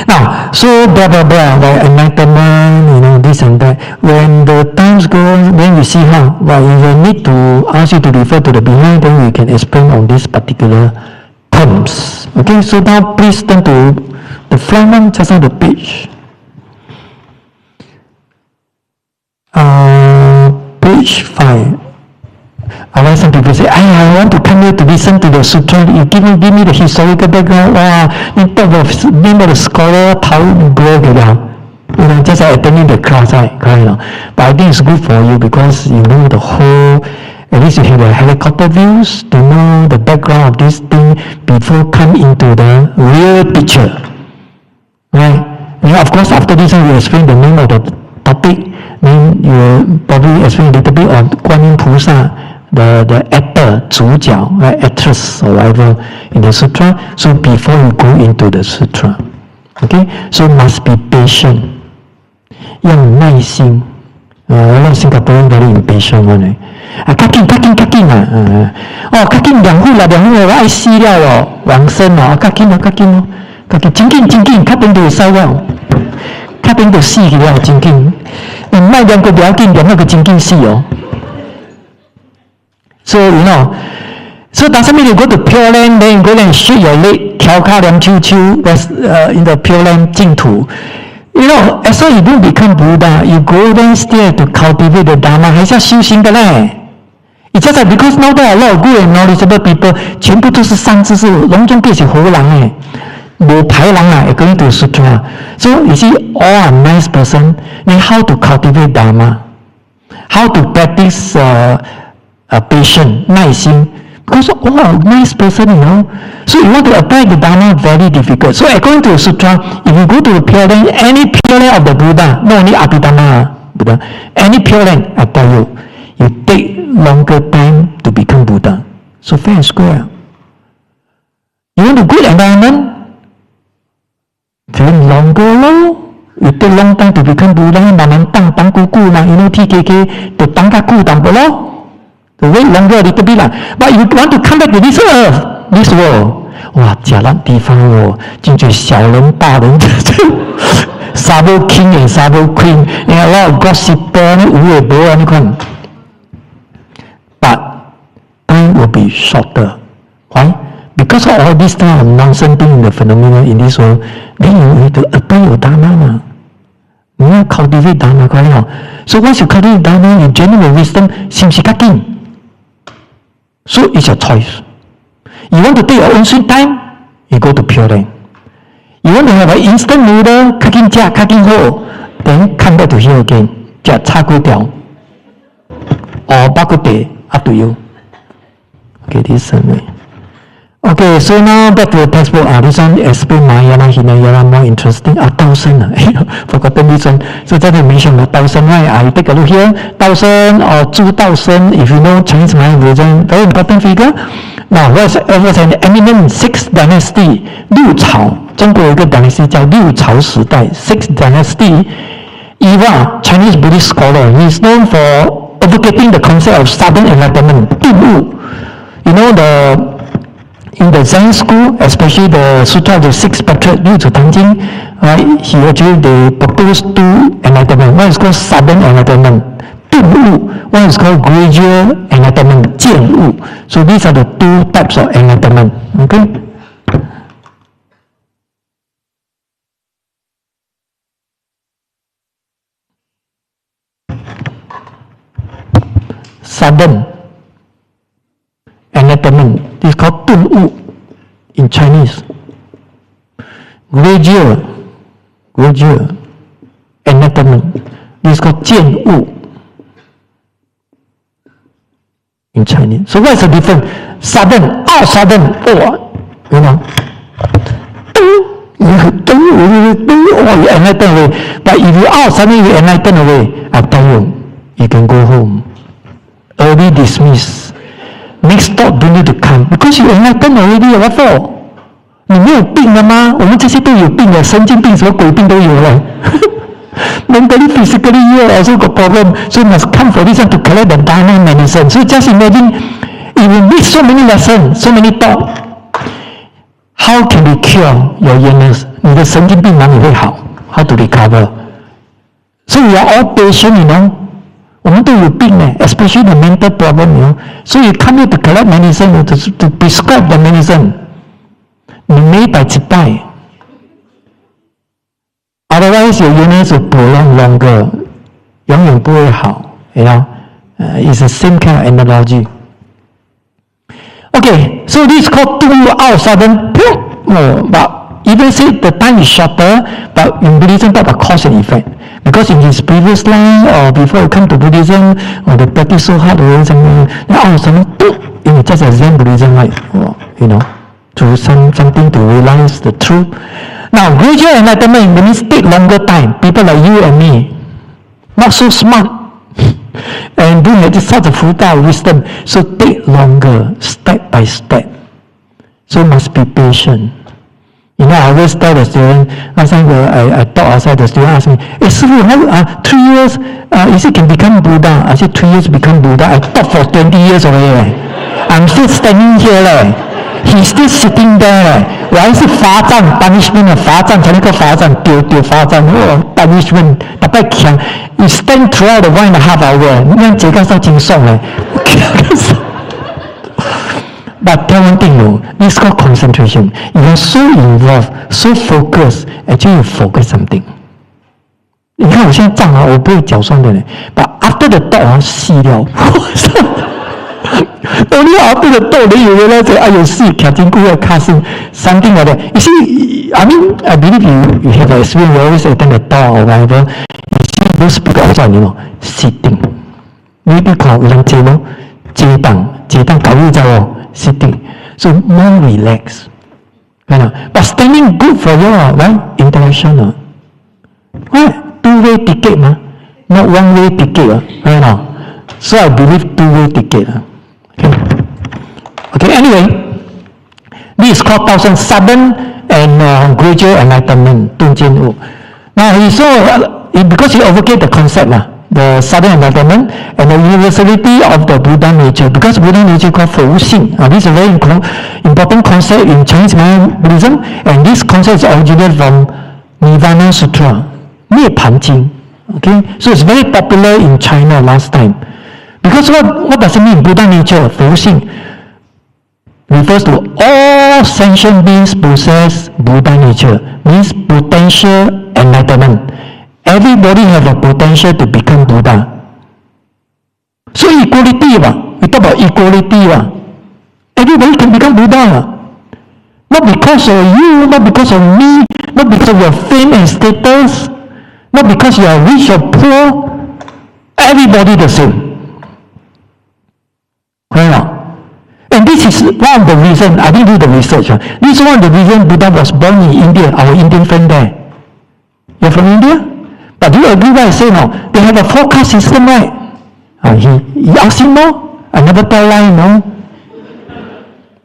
Now, so blah blah blah, like enlightenment, this and that. When the times go, then you see how. Well, if I need to ask you to refer to the behind, then we can explain on these particular terms. Okay, so now please turn to the front one, just on the page. Page 5. I want some people say, I want to come here to listen to the sutra. You give me the historical background. Wow, you talk of being the scholar, how you grow just like attending the class, right? But I think it's good for you because you know the whole, at least you have a helicopter views to know the background of this thing before come into the real picture. Right? And of course, after this, you explain the name of the topic. Then you probably explain a little bit of Guan Yin Pusa, the actor, 主角, right? Actress or whatever in the sutra. So before you go into the sutra, okay? So must be patient. 要耐心。a lot of Singaporeans very impatient one. 较紧啊！较紧2户啦，我爱死了咯，往生咯，较紧，真紧，较紧就死了，较紧就死去了，真紧。唔卖2個不要緊，2個真緊死哦。So you know, so doesn't mean you go to Pure Land, then you go and shoot your leg, 跳卡涼秋秋 ，that's in the Pure Land 淨土。You know, as long as you don't become Buddha, you go there still to cultivate the Dharma, 還是要修行的嘞。It's just that because now there are a lot of good and knowledgeable people, 全部都是善知識，籠中變成猴狼誒，無排狼啊 ，according to Sutra. So you see, all are nice person. Then how to cultivate Dharma? How to practice patience, 耐心? Because all are nice person, you know. So you want to apply the Dharma, very difficult. So according to the Sutra, if you go to the Pure Land, any Pure Land of the Buddha, not only Abhidhamma Buddha, any Pure Land, I tell you, you take longer time to become Buddha. So fair and square. You want a good environment? Very longer, no? You take long time to become Buddha, naman tang kuku na, you know, TKK, to tang kaku tang polo. To wait longer a little bit lah. But you want to come back to this earth, this world. 哇，假烂地方哦，真正小人大人，Sabo King and Sabo Queen, and a lot of gossiper, 你有的无啊，你看。But time will be shorter. Why? Because of all this kind of nonsense thing in the phenomena in this world, then you need to apply your Dharma 嘛。你要 cultivate Dharma 快了。So once you cultivate Dharma, you generate wisdom, 是不是較緊？ So it's your choice. You want to take your own sweet time, you go to Pure Land. You want to have an instant noodle, 較緊食，較緊好 then come back to here again, 食叉骨條 or 巴骨地 up to you. Okay, this one. Okay, so now back to the textbook. This one explain Mahayana, Hinayana more interesting. 1000 forgotten this one. So that I mentioned 1000, right? I take a look here. 1000 or 2000, if you know Chinese Mahayana version, very important figure. Now, was an eminent 6th dynasty, 六朝，中国有一个 dynasty 叫六朝时代 6th dynasty. Eva, Chinese Buddhist scholar, he is known for advocating the concept of sudden enlightenment, 顿悟. You know in the Zen school, especially the Sutra of the Six Patriarchs, 六祖坛经, right? He actually they proposed two enlightenment. One is called sudden enlightenment, 顿悟. One is called gradual enlightenment, 渐悟. So these are the two types of enlightenment. Okay. Sudden enlightenment, this is called 顿悟 in Chinese. Gradual enlightenment, this is called 渐悟 in Chinese. So what is the difference? Sudden, you know, you enlighten away. But if you suddenly you enlighten away, I tell you can go home. Early dismiss. Next stop don't need to come because you enlighten already. What for? 你没有病了吗？我们这些都有病的，神经病什么鬼病都有了。Mentally, physically, you also got problem. So you must come for this one to collect the Dharma medicine. So just imagine, if you read so many lessons, so many thoughts, how can we cure your illness? 你的神经病哪里会好 ？How to recover? So we are all patient, you know. 我们都有病呢 especially the mental problem, you know. So you come here to collect medicine, to prescribe the medicine. 你每100几拜 ，otherwise your illness will prolong longer. 永远不会好。You know, it's the same kind of analogy. Okay, so this is called 2 out sudden. But even say the time is shorter, but in Buddhism talk about cause and effect. Because in his previous life or before you come to Buddhism, or they practice so hard or something, then all of a sudden, it's just a Zen Buddhism, right? You know, to something to realize the truth. Now, gradual enlightenment means take longer time. People like you and me, not so smart, and doing this sort of frugal wisdom, so take longer, step by step. So must be patient. You know, I always tell the student, last time I taught outside, the student asked me, hey, Sifu, how 3 years, is it can become Buddha? I said, 3 years become Buddha. I taught for 20 years already. I'm still standing here. He's still sitting there. 我还是罚站 punishment 的罚站，才那个罚站丢罚站punishment 特别强。You stand throughout the 1.5 hours， 你看这个是轻松的。But tell one thing, no, this is called concentration. You are so involved, so focused, actually you forget something. 你看我现在站啊，我不会脚酸的嘞。But after the thought 啊，细了。Only after the thought, then you realize that you see, something like that. You see, I mean, I believe you have an experience. You always attend the talk or whatever. You see those people outside, you know, sitting. Maybe called 有人接咯，接档搞日照哦。Sitting, so more relaxed. Right? But standing good for you, right? Interaction. Right? 2-way ticket, not 1-way ticket. Right now. So I believe 2-way ticket. Okay, anyway, this is called 1000 sudden and gradual enlightenment. Now he saw, because he overcame the concept, the sudden enlightenment and the universality of the Buddha nature, because Buddha nature called 佛性. This is a very important concept in Chinese Buddhism, and this concept is originated from Nirvana Sutra, 涅槃经. Okay, so it's very popular in China last time. Because what does it mean, Buddha nature, 佛性? Refers to all sentient beings possess Buddha nature, means potential enlightenment. Everybody have a potential to become Buddha. So equality, we talk about equality. Everybody can become Buddha. Not because of you, not because of me, not because of your fame and status, not because you are rich or poor. Everybody the same. Right? And this is one of the reasons, I didn't do the research. This is one of the reasons Buddha was born in India, our Indian friend there. You're from India? But do you agree what I say now? They have a forecast system, right? He asked him, no? I never tell lie, no?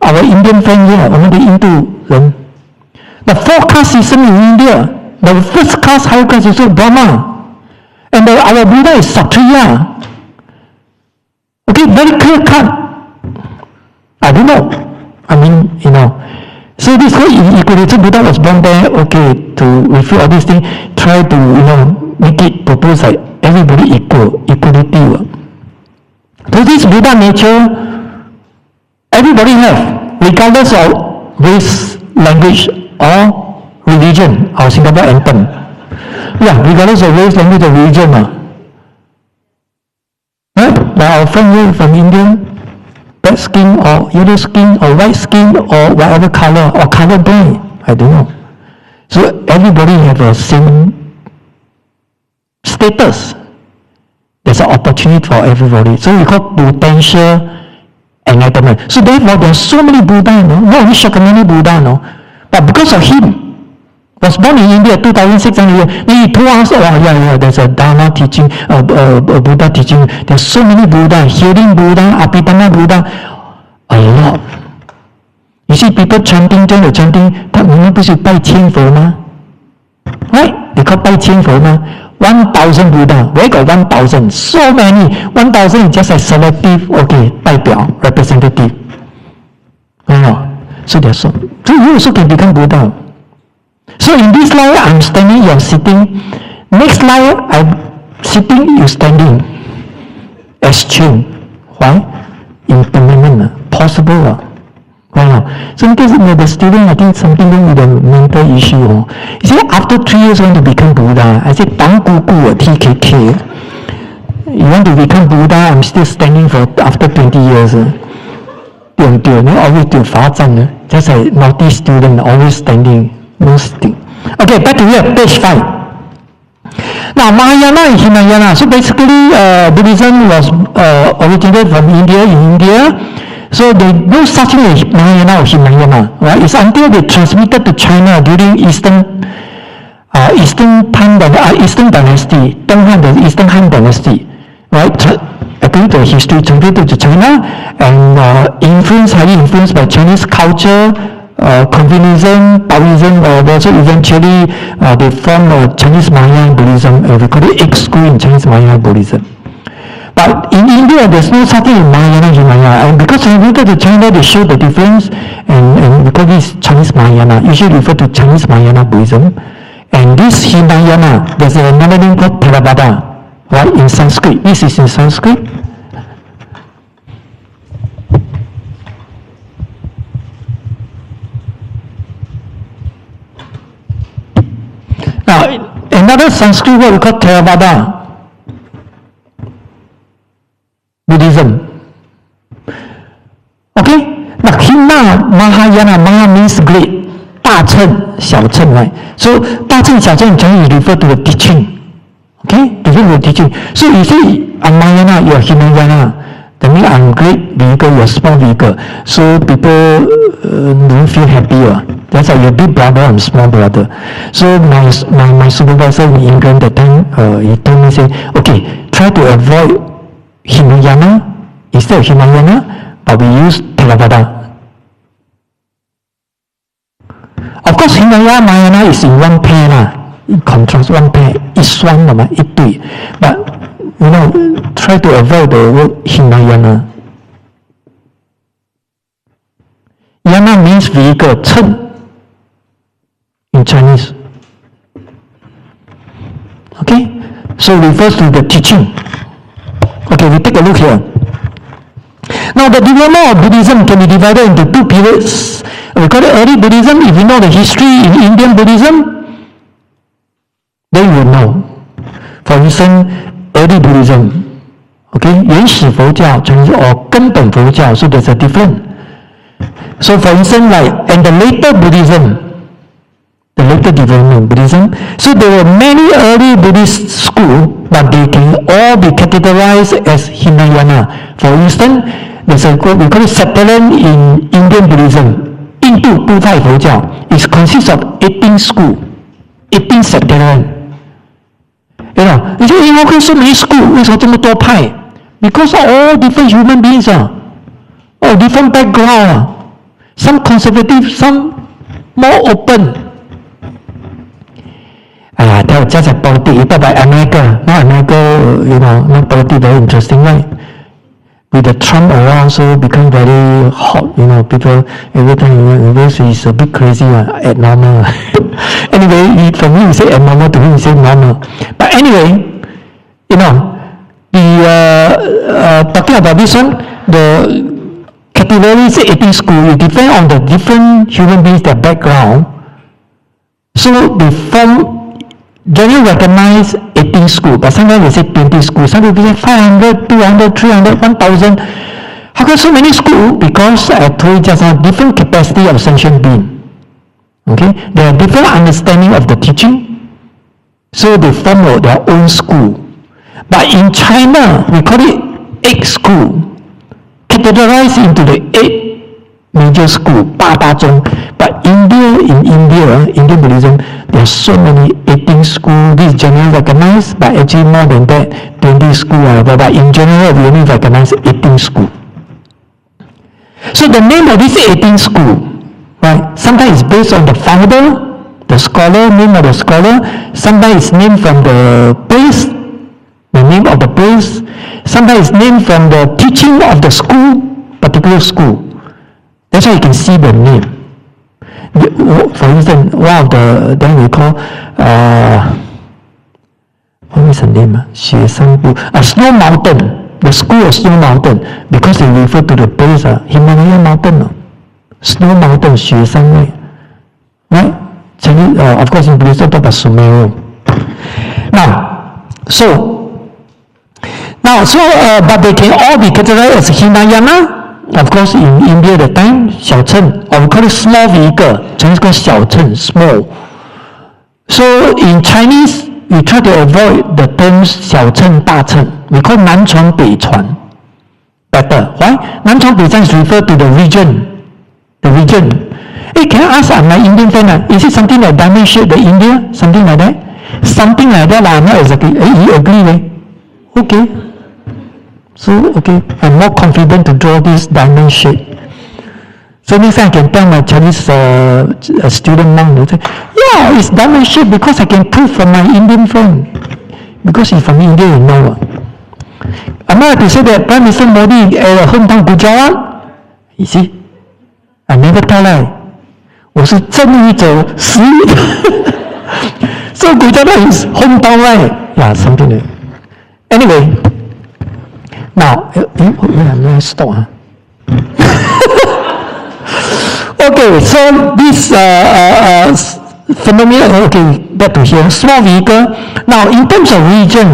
Our Indian friend here, 我们的印度人. The forecast system in India, the first class, higher class is Brahma. And our Buddha is Kshatriya. Okay, very clear cut. I don't know. I mean, you know. So this whole equality, Buddha was born there, okay, to refute all these things, try to, you know, make it propose like everybody equality. So this Buddha nature, everybody have, regardless of race, language, or religion, our Singapore anthem. Yeah, regardless of race, language, or religion. Right? Like our friend here from India, black skin or yellow skin or white skin or whatever color or colorblind, I don't know. So everybody have the same status. There's an opportunity for everybody. So we call potential enlightenment. So therefore there are so many Buddha, no? Not only Shakyamuni Buddha, no? But because of him, was born in India 2,600 years. Then he told us, there's a Dharma teaching, a Buddha teaching. There's so many Buddha, healing Buddha, Abhidhamma Buddha, a lot. You see people chanting, chanting, 他们不是拜千佛吗? Right? They call 拜千佛吗? 1,000 Buddha. Where got 1,000? So many. 1,000 is just a selective, okay, 代表, representative. So there's so you also can become Buddha. So in this life, I'm standing, you're sitting. Next life, I'm sitting, you're standing. Exchange. Why? Impermanent. Possible. So because the student, I think something wrong with the mental issue. You see, after 3 years, want to become Buddha. I said, 当姑姑TKK. You want to become Buddha? I'm still standing for after 20 years. Always do 罚站. Just a naughty student, always standing, no sitting. Okay, back to here, page 5. Now, Mahayana and Hinayana. So basically, Buddhism was originated from India, in India. So there no such thing as Mahayana or Hinayana, right? It's until they transmitted to China during Eastern Dynasty, the Eastern Han Dynasty, right? According to history, transmitted to China and highly influenced by Chinese culture, Confucianism, Taoism, also eventually they formed Chinese Mahayana Buddhism, we call it Egg School in Chinese Mahayana Buddhism. But in India, there's no such thing in Mahayana, Hinayana, and because transmitted to China, they show the difference, and we call this Chinese Mahayana, usually refer to Chinese Mahayana Buddhism. And this Hinayana, there's another name called Theravada, right, in Sanskrit. This is in Sanskrit. Now, another Sanskrit word we call Theravada Buddhism. Okay? Now, Mahayana, Maha means great. 大乘, 小乘, right? So, 大乘, 小乘 in Chinese refer to the teaching. Okay? Refer to the teaching. So, you say, I'm Mahayana, you are Hinayana. That means I'm great vehicle, you are small vehicle. So, people don't feel happy. That's why you're big brother, I'm small brother. So, my supervisor in England that time, he told me, say, okay, try to avoid Hinayana instead of Hinayana, but we use Theravada. Of course, Hinayana, Mahayana is in one pair, in contrast, one pair, 一双的嘛，一对. But, try to avoid the word Hinayana. Yana means vehicle, 乘 in Chinese. Okay? So, refers to the teaching. Okay, we take a look here. Now, the development of Buddhism can be divided into two periods. We call it early Buddhism. If you know the history in Indian Buddhism, then you will know. For instance, early Buddhism, okay, 原始佛教 Chinese or 根本佛教, so there's a difference. So, for instance, like, and the later Buddhism, the later development Buddhism, so there were many early Buddhist schools, but they can all be categorized as Hinayana. For instance, there's a we call it Settlement in Indian Buddhism. 印度部派佛教 is consists of 18 schools, 18 settlements. You know, you say, how come so many schools? 为什么这么多派? Because all different human beings all different background. Some conservative, some more open. Just like politics, you talk about America. Now America, now politics very interesting, right? With the Trump around, so become very hot, people, every time, he's a bit crazy, abnormal. Anyway, for me, you say abnormal, to him, you say normal. But anyway, talking about this one, the categories 18 school, it depends on the different human beings, their background. So they form generally recognize 18 schools, but sometimes they say 20 schools. Some people say 500, 200, 300, 1,000. How come so many schools? Because I told you just now, different capacity of sentient being. Okay? They have different understanding of the teaching, so they form their own school. But in China, we call it 8 school, categorized into the 8 major schools, 八大宗. But in India, Indian Buddhism, there are so many 18 schools. This is generally recognized, but actually more than that, 20 schools. But in general, we only recognize 18 schools. So the name of this 18 school, right? Sometimes it's based on the founder, the scholar, name of the scholar. Sometimes it's named from the place, the name of the place. Sometimes it's named from the teaching of the school, particular school. That's why you can see the name. For instance, one of the, then we call, what is the name? Snow Mountain. The school of Snow Mountain, because they refer to the place, Himalaya Mountain. Snow Mountain, 雪山 right? Chinese, of course, in Buddhism, talk about Sumeru. Now, Now, so but they can all be categorized as Hinayana. Of course, in India the time, 小乘, or we call it small vehicle. Chinese call 小乘, small. So in Chinese, we try to avoid the terms 小乘, 大乘. We call 南传, 北传. Better. Why? 南传, 北传 is referred to the region. The region. Hey, can I ask my Indian friend, is it something like diamond shape, the India? Something like that? Something like that, not exactly. You agree, right? Okay. So, okay, I'm more confident to draw this diamond shape. So next time I can tell my Chinese student monk, they say, yeah, it's diamond shape because I can prove from my Indian friend. Because he's from India, you know. I'm not to say that Prime Minister Modi at hometown Gujarat. You see, I never tell lie. 我是正义者实力的 So Gujarat is hometown, right? Yeah, something like that. Anyway, now, I'm going to stop. Okay, so this phenomenon, okay, back to here, small vehicle. Now, in terms of region,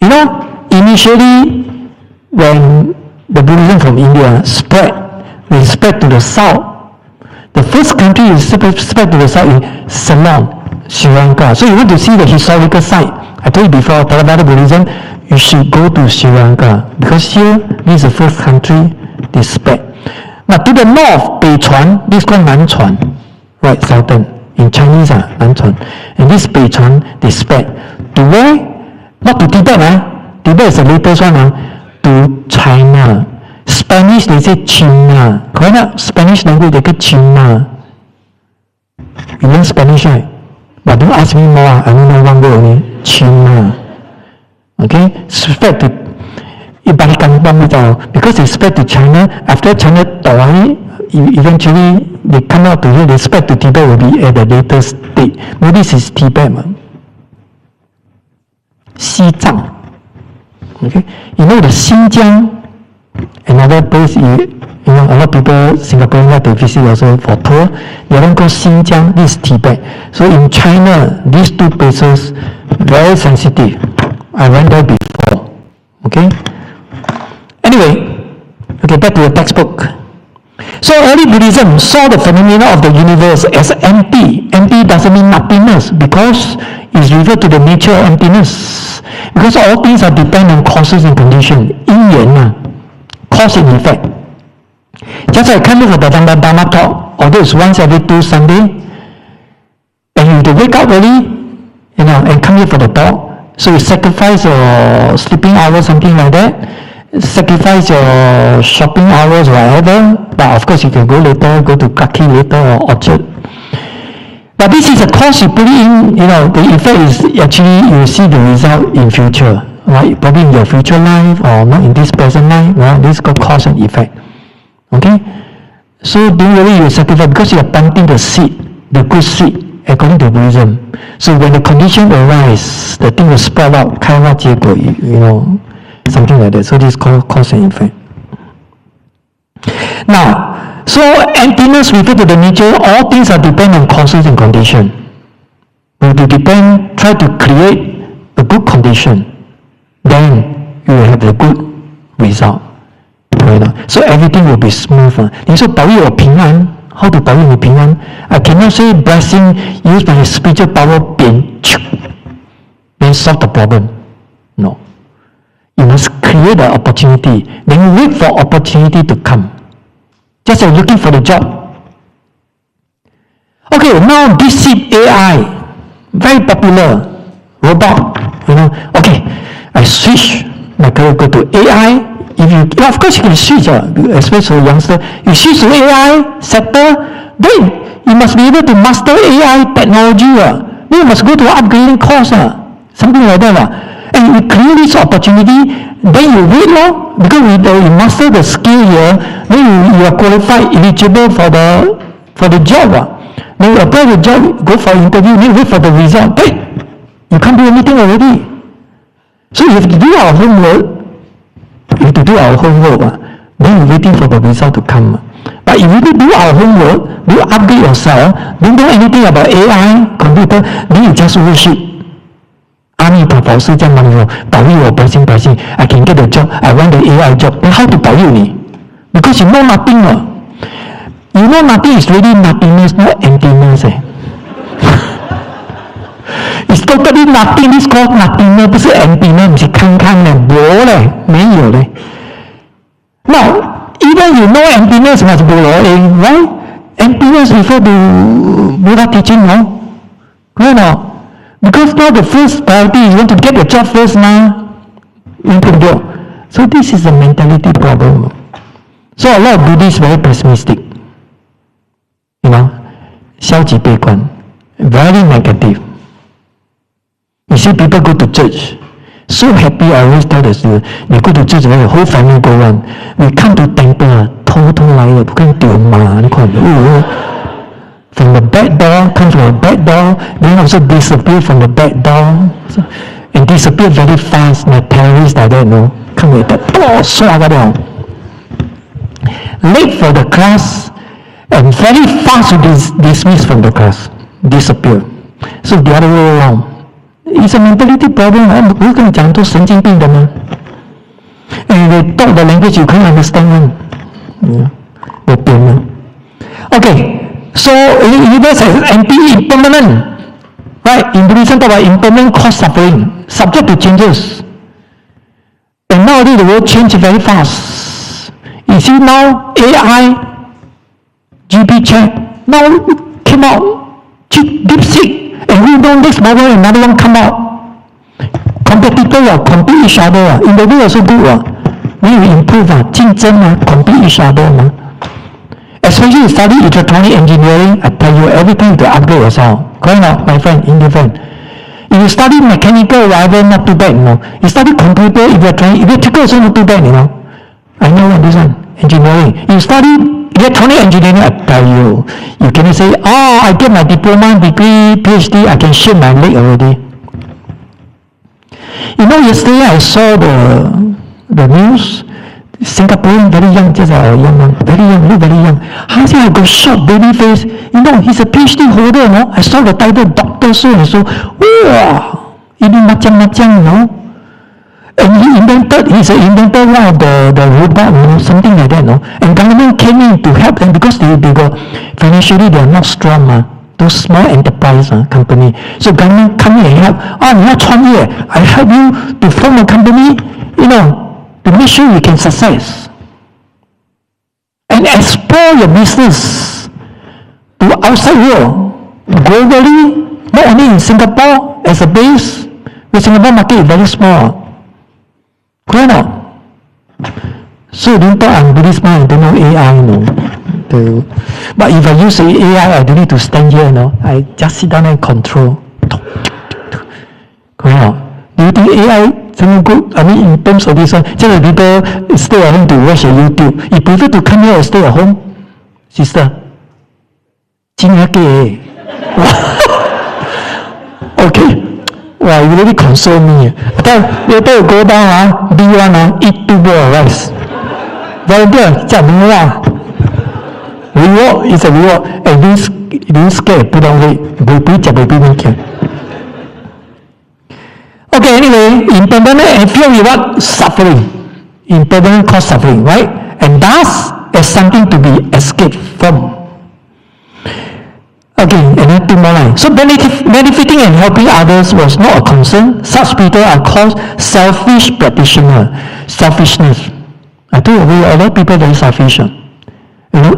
you know, initially, when the Buddhism from India spread to the south, the first country is spread to the south in Ceylon, Sri Lanka. So you want to see the historical site. I told you before, Theravada Buddhism, you should go to Sri Lanka because here, this is the first country they spread. Now to the north, 北传, this is called 南传, right, southern. In Chinese, 南传. And this 北传, they spread. To where? Not to Tibet, Tibet is the latest one, to China. Spanish, they say China. Correct? Spanish language, they say China. You learn Spanish, right? But don't ask me more, I only know one word only. China. Okay? Spread to because they spread to China. After China died, eventually they come out to here, they spread to Tibet will be at the later state. Well, this is Tibet, Xizang. Okay? You know the Xinjiang, another place, you know, a lot of people, Singaporeans like to visit also for tour. They don't go Xinjiang, this is Tibet. So in China, these two places, very sensitive. I went there before. Okay? Anyway, okay, back to the textbook. So early Buddhism saw the phenomena of the universe as empty. Empty doesn't mean nothingness because it's referred to the nature of emptiness. Because all things are dependent on causes and conditions. 因缘, cause and effect. Just like I come for the Dharma talk, although it's once every 2 Sunday, and you have to wake up early, you know, and come here for the talk. So you sacrifice your sleeping hours, something like that. Sacrifice your shopping hours, whatever. But of course, you can go later, go to Kaki later or Orchard. But this is a course you put it in, you know, the effect is actually you will see the result in future. Right? Probably in your future life or not in this present life. Right? This is called cause and effect. Okay? So don't worry, you sacrifice because you are planting the seed, the good seed, according to Buddhism. So when the condition arises, the thing will spread out, 开花结果, you know, something like that. So this is called cause and effect. Now, so emptiness refers to the nature, all things are dependent on causes and condition. We have to try to create a good condition. Then you will have the good result. Right? So everything will be smooth. 你说保佑我平安 How to 保佑你平安 I cannot say blessing used by spiritual power then solve the problem. No. You must create the opportunity. Then wait for opportunity to come. Just like looking for the job. Okay, now this AI, very popular robot. You know, okay, I switch my career go to AI. If you, of course, you can switch, especially youngster. You switch to AI sector, then you must be able to master AI technology. Then you must go to upgrading course, something like that. And you create this opportunity, then you wait long, because you master the skill here, then you are qualified, eligible for the job. Then you apply the job, go for interview, then wait for the result. Hey, you can't do anything already. So you have to do our homework. Then you're waiting for the result to come. But if you do our homework, you upgrade yourself, don't know anything about AI, computer, then you just worship Amitabha. 法师这样帮我保佑我百姓，I can get the job, I want the AI job. Then how to 保佑你 ？Because you know nothing 了。You know nothing is really nothingness, not emptiness. It's totally nothing. This called nothingness， 不是 emptiness， 不是空空的，无嘞，没有嘞。Now, even you know emptiness must be right? Emptiness refer to Buddha teaching, no? Right now, because now the first priority is you want to get the job first now. So this is a mentality problem. So a lot of Buddhists very pessimistic. You know, 消极悲观 very negative. You see people go to church, so happy. I always tell the students, they go to church, the whole family go on. We come to temple, 偷偷来的，不跟丢嘛，你看，from the back door, come from the back door, then also disappear from the back door, and disappear very fast, like terrorists like that, no? Come with that, swag down. Late for the class, and very fast to dismiss from the class, disappear. So the other way around. It's a mentality problem. 我跟你讲，都神经病的吗 ？And they talk the language you can't understand. 我变了。Okay, so universe is anti-impermanent, right? In Buddhism, talk about impermanent cause suffering, subject to changes. And nowadays the world change very fast. You see now AI, GP chat, now came out, DeepSeek. And we know next moment another one come out. Competitor compete each other. In the world also good. We improve 竞争 compete each other. Especially you study electronic engineering, I tell you every time to upgrade yourself. Correct not, my friend, Indian friend. If you study mechanical, whatever, not too bad, you know. You study computer, electrical also not too bad, you know. I know this one, engineering. You study electronic engineering, I tell you, you cannot say, I get my diploma, degree, PhD, I can shave my leg already. You know, yesterday I saw the news, Singaporean, very young, just a young man, very young, look very young. I say I got short, baby face. You know, he's a PhD holder, you know. I saw the title, Doctor so and so. Wow, ini macam-macam, you know. And he's an inventor of the robot, you know, something like that, no? And government came in to help them because they got, financially they are not strong, those small enterprise company. So government come in and help. You want to 创业, I help you to form a company, you know, to make sure you can success. And explore your business to outside world, globally, not only in Singapore as a base, the Singapore market is very small. Correct not? So don't talk I'm Buddhist mind, I don't know AI, you know. But if I use AI, I don't need to stand here, you know. I just sit down and control. Correct not? Do you think AI is good? I mean, in terms of this one, just people stay at home to watch YouTube. You prefer to come here or stay at home? Sister? 真的给 Okay. Wow, you really console me. Later you go down, B1, eat 2 bowl of rice. Volunteer, 讲明话 Reward is a reward. And don't scare, put on weight. Okay, anyway, impermanent and fear reward, suffering. Impermanent cause suffering, right? And thus, as something to be escaped from. Okay, and then 2 more lines. So benefiting and helping others was not a concern. Such people are called selfish practitioner. Selfishness. I told you, a lot of people very selfish. You know,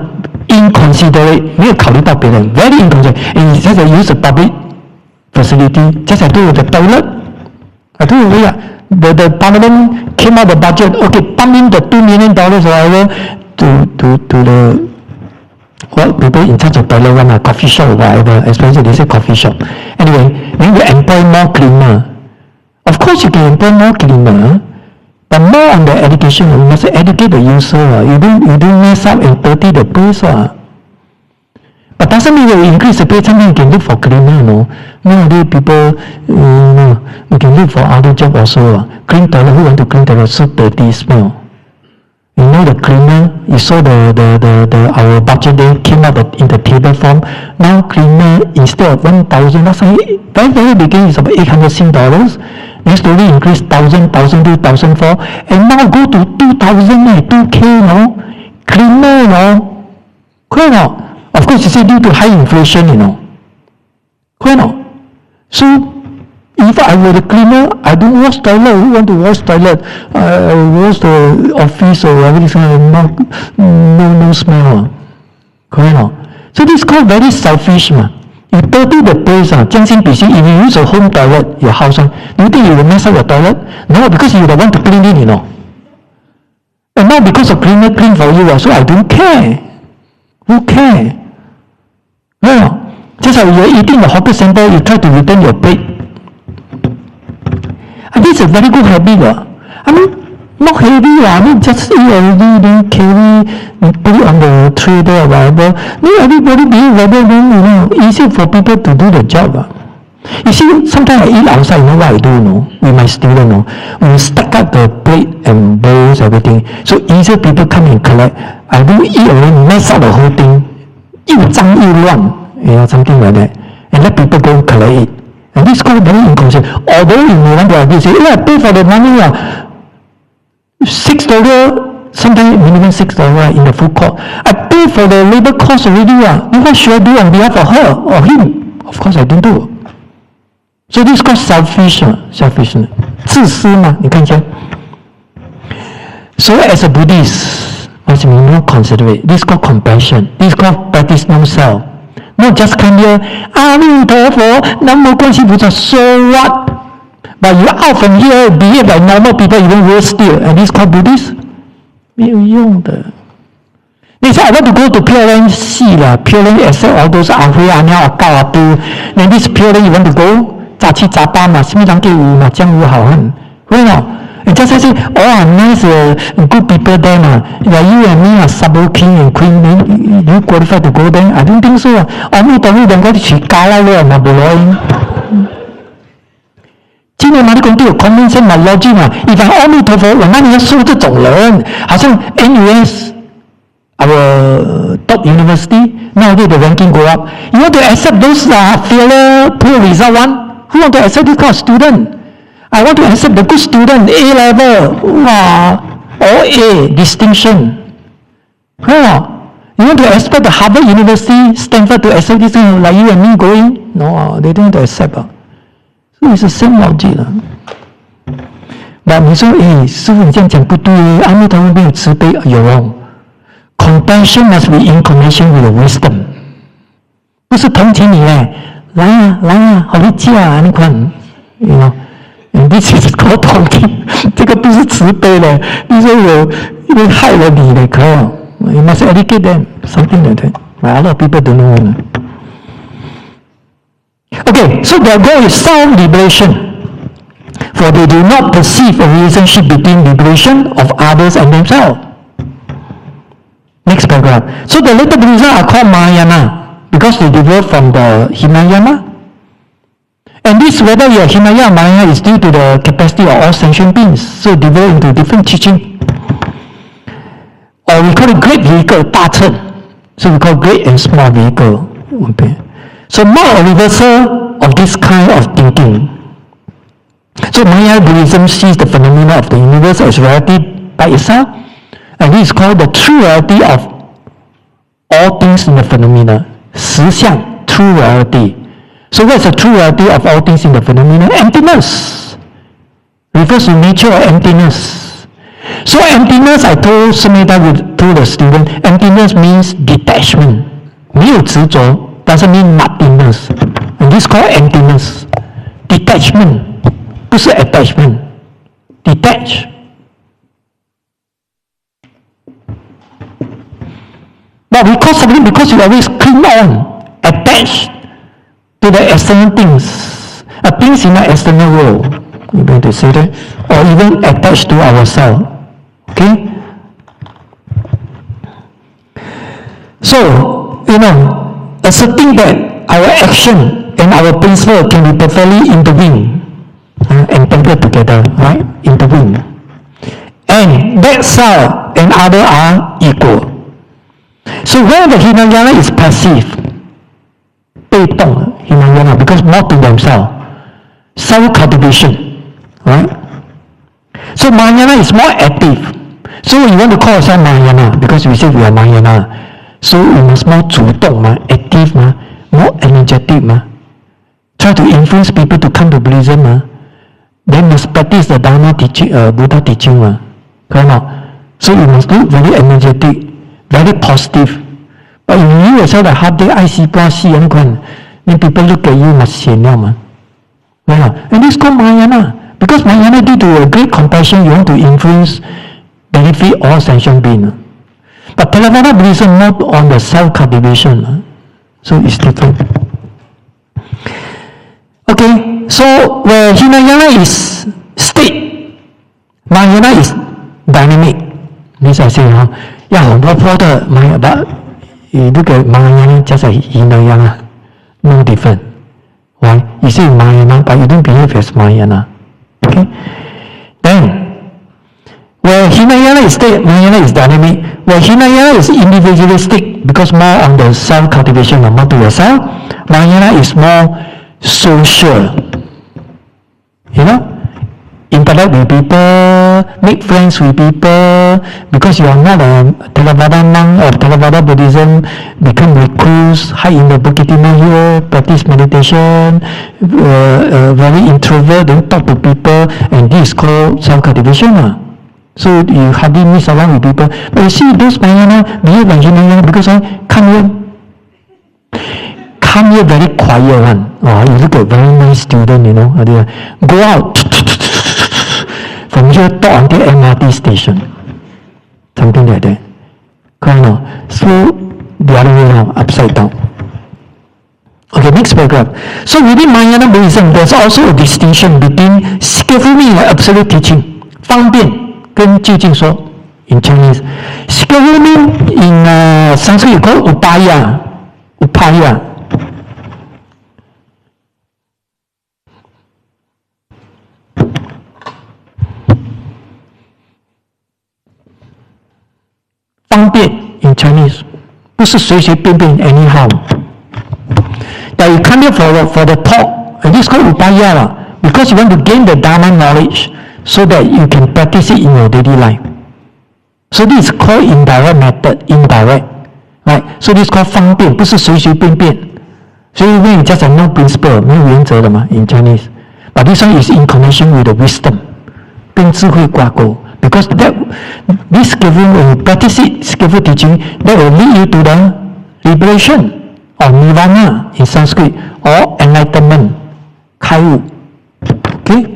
inconsiderate. 没有考虑到别人 very inconsiderate. And he just use a public facility. Just I told you, the toilet. I told you, the parliament came out the budget. Okay, pump in the $2 million or whatever to the people in charge of toilet one, coffee shop or whatever, especially they say coffee shop. Anyway, then you employ more cleaner. Of course you can employ more cleaner, but more on the education. You must educate the user. You don't mess up and dirty the place. But doesn't mean you increase the pay. Sometimes you can look for cleaner, no? Nowadays people, you can look for other job also. Clean toilet, who want to clean toilet? So dirty smell. You know the cleaner, you saw our budget they came out in the table form. Now cleaner instead of 1,000, last time very beginning is about $800. then slowly increase 1,000, 1,002, 1,004, and now go to 2,000, 2K, no? Cleaner, no? Correct no? Of course, you say due to high inflation, you know. Correct no? So, if I were the cleaner, I don't wash toilet. Who want to wash toilet? Wash the office or everything, no smell. Correct no? So this is called very selfish. You dirty the place, if you use a home toilet, your house, do you think you will mess up your toilet? No, because you don't want to clean it, you know. And now because of cleaner clean for you, so I don't care. Who care? No. Just like you're eating in the hawker center, you try to return your plate. And this is a very good habit. I mean, not heavy, I mean, just eat already, then carry, put it on the tray there or whatever. Then everybody behave like that, then, you know, easier for people to do the job. You see, sometimes I eat outside, you know what I do, you know, with my student, you know, we stack up the plate and bowls, everything, so easier people come and collect. I don't eat already, mess up the whole thing, 又脏又乱, you know, something like that, and let people go and collect it. And this is called very inconsistent. Although you may want to argue, say, I pay for the money, $6, sometimes minimum $6 in the food court. I pay for the labor cost already. Then what should I do on behalf of her or him? Of course I don't do. So this is called selfishness. 自私嘛，你看一下。So as a Buddhist, must be more considerate. This is called compassion. This is called practice non-self. Not just come here, 阿弥陀佛，南无观世菩萨 so what? But you out from here, behave like normal people, even worse still. And this is called Buddhist? 没有用的。你说 I want to go to Pure Land 戏啦 ，Pure Land accept all those 阿灰阿喵阿告阿布。Then this Pure Land you want to go？ 杂七杂八嘛，什么人给有嘛，江湖好汉，会喏。And just say, oh, nice, good people there, like you and me are sub king and queen, then you qualify to go there? I don't think so. 阿弥陀佛，能够去加啦了，嘛不来。今天嘛，你讲都有 common sense 嘛 logic 嘛，一般阿弥陀佛，我那你要收这种人，好像 NUS our top university nowadays the ranking go up. You want to accept those failure, poor result one? Who want to accept this kind of student? I want to accept the good student, A level, or A, distinction. You want to accept the Harvard University, Stanford to accept this kind of, like you and me going? No, they don't want to accept. So it's the same logic. But 你说，师父你这样讲不对，阿弥陀佛没有慈悲，有wrong. Compassion must be in connection with wisdom. 不是同情你来啊，好你嫁啊，你看，you know.你其实搞同情，这个不是慈悲的。你说因为害了你的，可能 you must educate them something like that. But a lot of people don't know. Okay, so their goal is self-liberation, for they do not perceive a relationship between liberation of others and themselves. Next paragraph. So the later Buddhists are called Mahayana because they developed from the Hinayana. And this, whether you are Hinayana or Mahayana, is due to the capacity of all sentient beings. So develop into different teaching. Or we call it great vehicle, 大乘. So we call great and small vehicle. Okay. So more a reversal of this kind of thinking. So Mahayana Buddhism sees the phenomena of the universe as reality by itself. And this is called the true reality of all things in the phenomena. 实相, true reality. So what's the true reality of all things in the phenomena? Emptiness. Refers to nature of emptiness. So emptiness, I told so many times to the student, emptiness means detachment. 没有执着 doesn't mean nothingness. And this is called emptiness. Detachment. 不是 attachment. Detach. But we call something because you always cling on, attached to the external things, things in the external world, you're going to say that, or even attached to ourselves. Okay? So, asserting that our action and our principle can be perfectly intertwined and tempered together, right? Intertwined. And that self and other are equal. So when the Hinayana is passive, 被动 Hinayana, because more to themselves, self-cultivation, right? So Mahayana is more active. So you want to call yourself Mahayana because we say we are Mahayana. So we must more 主动 active more energetic Try to influence people to come to Buddhism They must practice the Dharma teaching, Buddha teaching correct not? So you must look very energetic, very positive. But if you yourself like half day 爱惜不惜 then people look at you must 显了And this is called Mahayana. Because Mahayana due to a great compassion, you want to influence, benefit all sentient beings. But Theravada Buddhism not on the self-cultivation. So it's different. Okay, so where Hinayana is state, Mahayana is dynamic. This I say, 要很活泼的 Mahayana. You look at Mahayana just like Hinayana, no different. Why? You say Mahayana, but you don't behave as Mahayana. Okay? Then, where Hinayana is state, Mahayana is dynamic. Where Hinayana is individualistic, because more on the self-cultivation, more to yourself, Mahayana is more social. You know? Interact with people, make friends with people, because you are not a Theravada monk or Theravada Buddhism, become recluse, hide in the Bukit Timah hill, practice meditation, very introvert, don't talk to people, and this is called self-cultivation. So you hardly mix around with people. But you see those Mahayana, behave like Hinayana, because come here very quiet one. You look at very nice student, you know, go out, from here talk until MRT station. Something like that. Correct? So the other way around, upside down. Okay, next paragraph. So within Mahayana Buddhism, there's also a distinction between skillful meaning and absolute teaching. 方便跟究竟说 in Chinese. Skillful meaning in Sanskrit you call upaya. Upaya. In Chinese, 不是随随便便 anyhow. That you come here for the talk, and this is called upaya because you want to gain the Dharma knowledge so that you can practice it in your daily life. So this is called indirect method, indirect, right? So this is called 方便，不是随随便便。所以因为 just a no principle， 没有原则的嘛 in Chinese. But this one is in connection with the wisdom， 跟智慧挂钩。Because this skillful, when you practice it, skillful teaching, that will lead you to the liberation or nirvana in Sanskrit, or enlightenment, 开悟. Okay?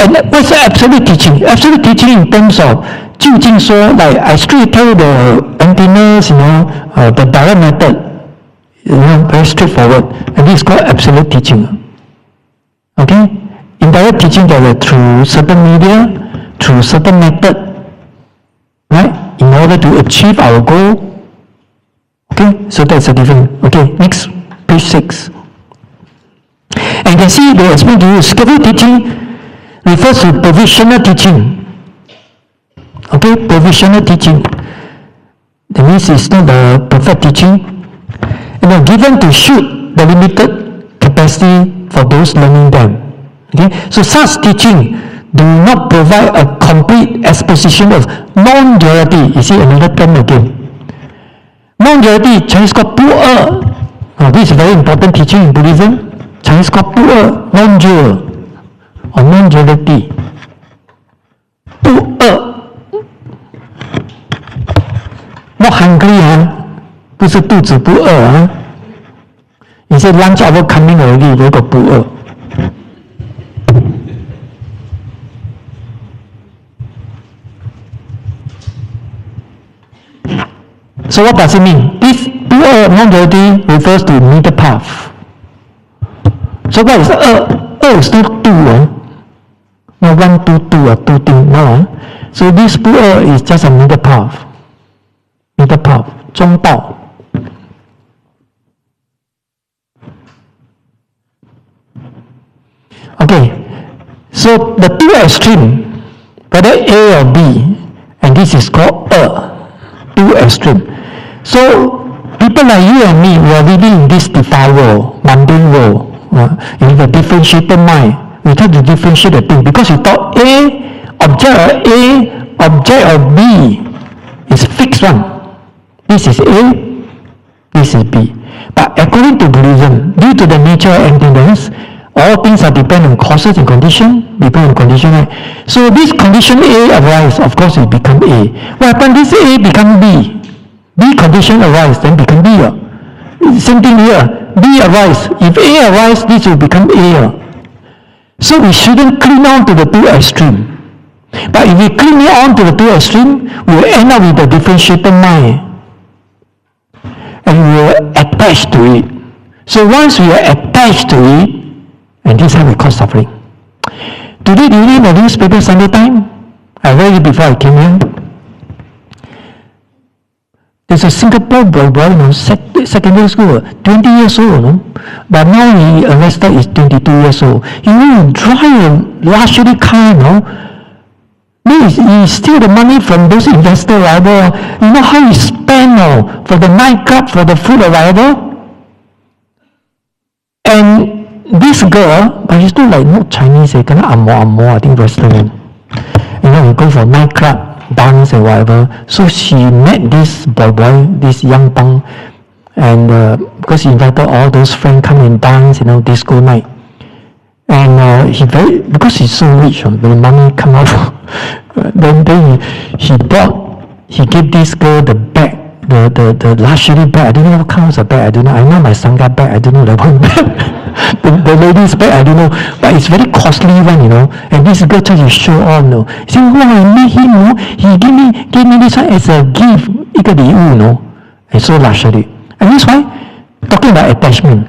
And what's the absolute teaching? Absolute teaching in terms of 究竟说, like I straight tell you the emptiness, the direct method, very straightforward. And this is called absolute teaching. Okay? Indirect teaching that through certain media, through certain method, right, in order to achieve our goal. Okay, so that's a different. Okay, next, page 6. And you can see they explain to you, skillful teaching refers to provisional teaching. Okay, provisional teaching. That means it's not the perfect teaching. And they're given to suit the limited capacity for those learning them. Okay, so such teaching do not provide a complete exposition of non-duality. You see another term again. Non-duality, Chinese called 不二. This is a very important teaching in Buddhism. Chinese called 不二, non-dual, or non-duality. 不二. Not hungry, 不是肚子不饿. You say lunch hour coming already, we got 不饿. So what does it mean? This 不二 non-duality refers to middle path. So what is 二? 二 is not 2, not 1, 2, 2, 2 thing, no. So this 不二 is just a middle path. Middle path, 中道. Okay, so the two extreme, whether A or B, and this is called 二, two extreme. So people like you and me, we are living in this defiled world, mundane world. You have a differentiated mind, we try to differentiate the thing because we thought object of B is fixed one. This is A, this is B. But according to Buddhism, due to the nature of emptiness, all things are dependent on causes and condition, right? So this condition A arise, of course it become A. What happens? This A become B. B condition arise, then become B. Same thing here. B arise. If A arise, this will become A. So we shouldn't cling on to the two extreme. But if we cling on to the two extreme, we will end up with a differentiated mind. And we will attach to it. So once we are attached to it, and this is how we cause suffering. Today, do you read the newspaper Sunday time? I read it before I came here. There's a Singapore boy, secondary school, 20 years old, but now he arrested is 22 years old. He will drive a luxury car, He steal the money from those investors, whatever. You know how he spend for the nightclub, for the food, or whatever? And this girl, but she's not like not Chinese, kind of Angmo, I think Western. We go for nightclub, dance and whatever. So she met this boy, this young punk, and because he invited all those friends come and dance, disco night. And because he's so rich, the money come out. then he gave this girl the bag, the luxury bag. I don't know what kind of bag. I don't know. I know my sangha bag. I don't know the one bag. the lady's bag. I don't know. But it's very costly one, And this girl tries to show off, He said, "Wow, I met him, He gave me this one as a gift, 一个礼物, And so luxury. And that's why talking about attachment.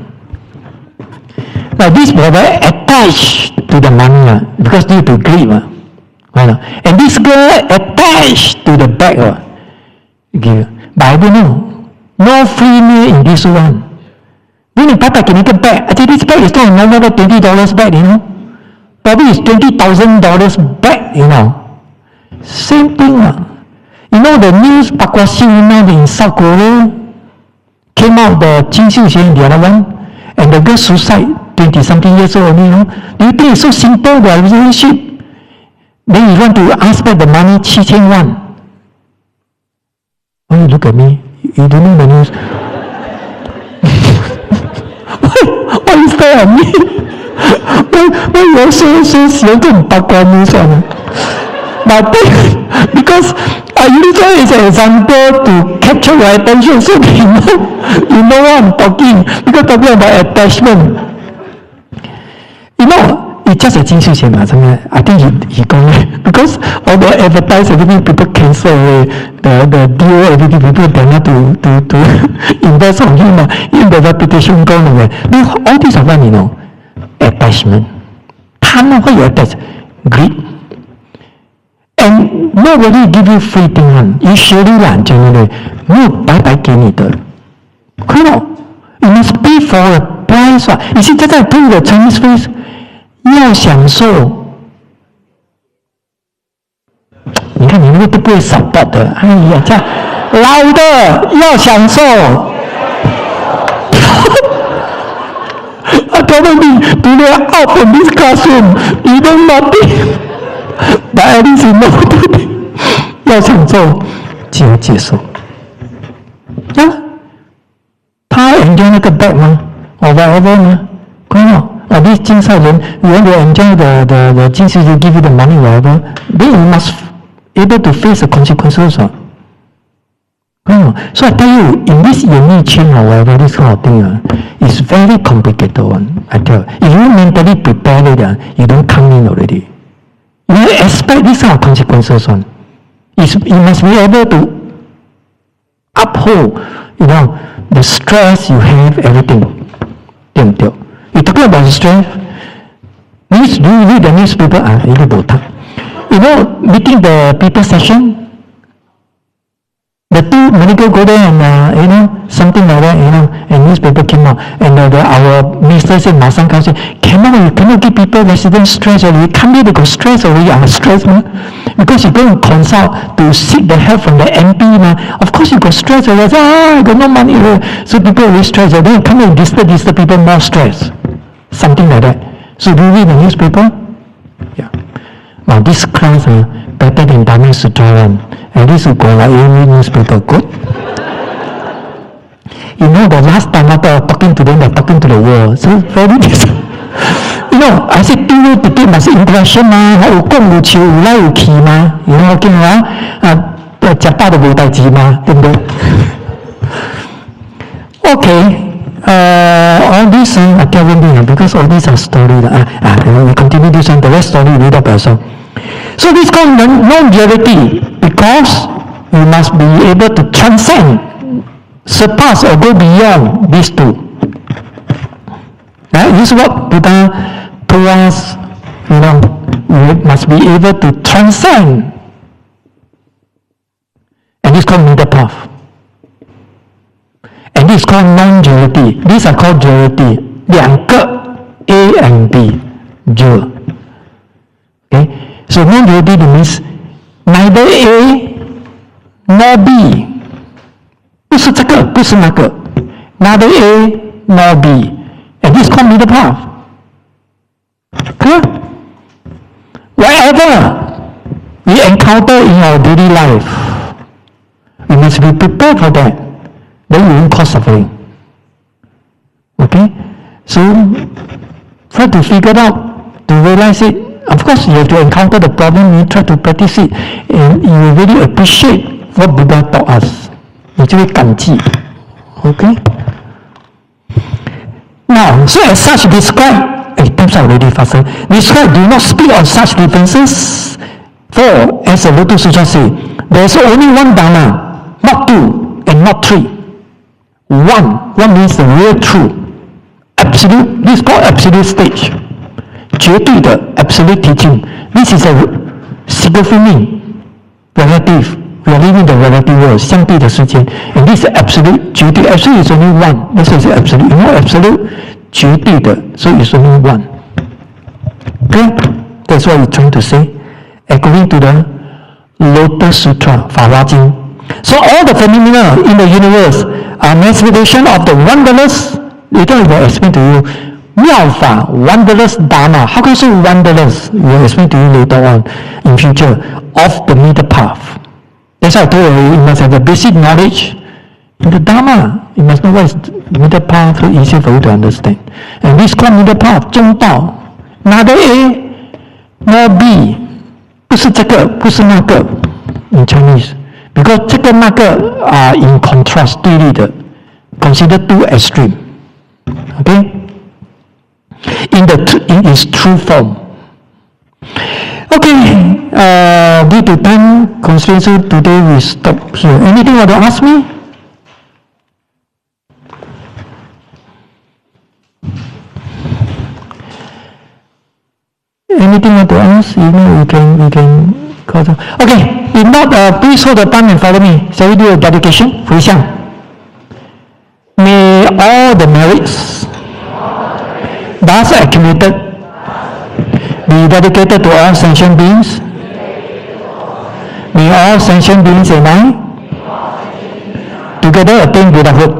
Now this brother attached to the money because due to greed. And this girl attached to the bag. Okay. But I don't know. No free meal in this one. Then you papa can make a bag. I say this bag is not a normal $20 bag, Probably it's $20,000 bag, Same thing. The news Pakwashi in South Korea came out the Qing the other one, and the girl suicide. 20-something years old only, Do you think it's so simple, the relationship? Then you want to ask back the money, 7,000 won. Oh, you look at me. You don't know the news. What is that on me? Why you are so news on? But because I use it as an example to capture your attention so you know what I'm talking. Because talking about attachment. It's just a Qing I think he got it. Because all the advertise, everything, people cancel away. The deal, everything, people dare not to invest on him. Even the reputation gone away. All these are one, attachment. What you attach? Greed. And nobody give you free thing. You surely generally. No, bye给你的. You must pay for a price. You see, that's why I told the Chinese phrase, 要享受，你看你们都不会少报的，哎呀，这样老的要享受。I told me, do they out from this classroom? You don't nothing. But at least you know, 要享受，就要接受。他 enjoy 那个 bag 吗？ or whatever 吗？看到。These 金赛人 you want to enjoy the 金赛人 give you the money, whatever, then you must able to face the consequences. So I tell you, in this unique chain or whatever, this kind of thing, it's very complicated one. I tell you, if you mentally prepare it, you don't come in already. You expect this kind of consequences one. You must be able to uphold, the stress you have, everything. You're talking about strength. Do you read the newspaper? Meeting the people session. The two medical go there and something like that, and newspaper came out, and our minister said, Masang Kao said, you cannot give people resident stress, or you can't be able to go stress already, stress, because you go and consult to seek the help from the MP, of course you got stress already, I got no money, so people always stress, then you come and disturb people more stress, something like that. So do you read the newspaper? Yeah. Now this class better than Dharma Sutra one. At least you go like every newspaper. Good. You know the last time after talking to them, they're talking to the world. So very different. You know, I said 第一 ticket 嘛是 impression 嘛，还有讲有笑有来有去嘛，然后见吃饱都无代志嘛，对不对？Okay, all these I tell you because all these are story. We continue this one. The rest story read up also. So this called non-duality because you must be able to transcend, surpass or go beyond these two. This is what Buddha told us. You know, we must be able to transcend, and this is called middle path. And this is called non-duality. These are called duality. 两个 A and B, dual. Okay, so non-duality means neither A nor B. 不是这个，不是那个。Neither A nor B. And this is called middle path. Clear? Whatever we encounter in our daily life, we must be prepared for that. Then we won't cause suffering. Okay? So, try to figure it out, to realize it. Of course, you have to encounter the problem, you try to practice it, and you will really appreciate what Buddha taught us. 你就会感激。Okay? Now, so as such describe, time's already faster. Describe, do not speak on such differences. For, as the Lotus Sutra says, there is only one Dharma, not two and not three. One means the real truth. Absolute, this is called absolute stage. 绝对的 absolute teaching. This is a significant meaning. Relative. We are living in the relative world, 相对的世界. And this is absolute, 绝对. Absolute is only one. That's why it's absolute. You know absolute, 绝对的, so it's only one. Okay? That's what we're trying to say. According to the Lotus Sutra, 法华经. So all the phenomena in the universe are manifestation of the wondrous, later I will explain to you, 妙法 wondrous Dharma. How can you say wondrous? We will explain to you later on in future of the middle path. That's why I told you, you must have the basic knowledge in the Dharma. You must know what is middle path, so easier for you to understand. And this is called middle path, 中道. Neither A nor B. 不是这个，不是那个 in Chinese. Because 这个那个 are in contrast, 对立的. Consider two extreme. Okay? In its true form. Okay, due to time constraints, today we stop here. Anything you want to ask me? Anything you want to ask? You know, we can call them. Okay, if not, please hold the palm and follow me. Shall we do a dedication? 回向. May all the merits thus accumulated be dedicated to all sentient beings. May all sentient beings and I together attain Buddhahood.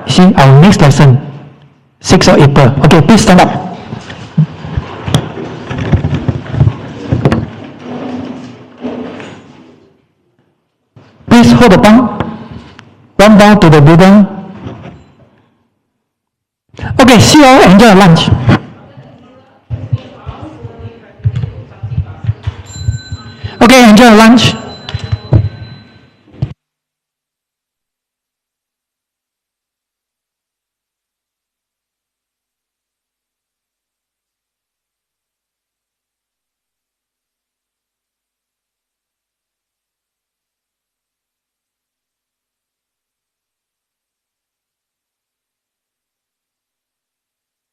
See, our next lesson, 6th of April. Okay, please stand up. Please hold the palm. One bow to the Buddha. Okay, see you all. Enjoy lunch. Okay, enjoy lunch.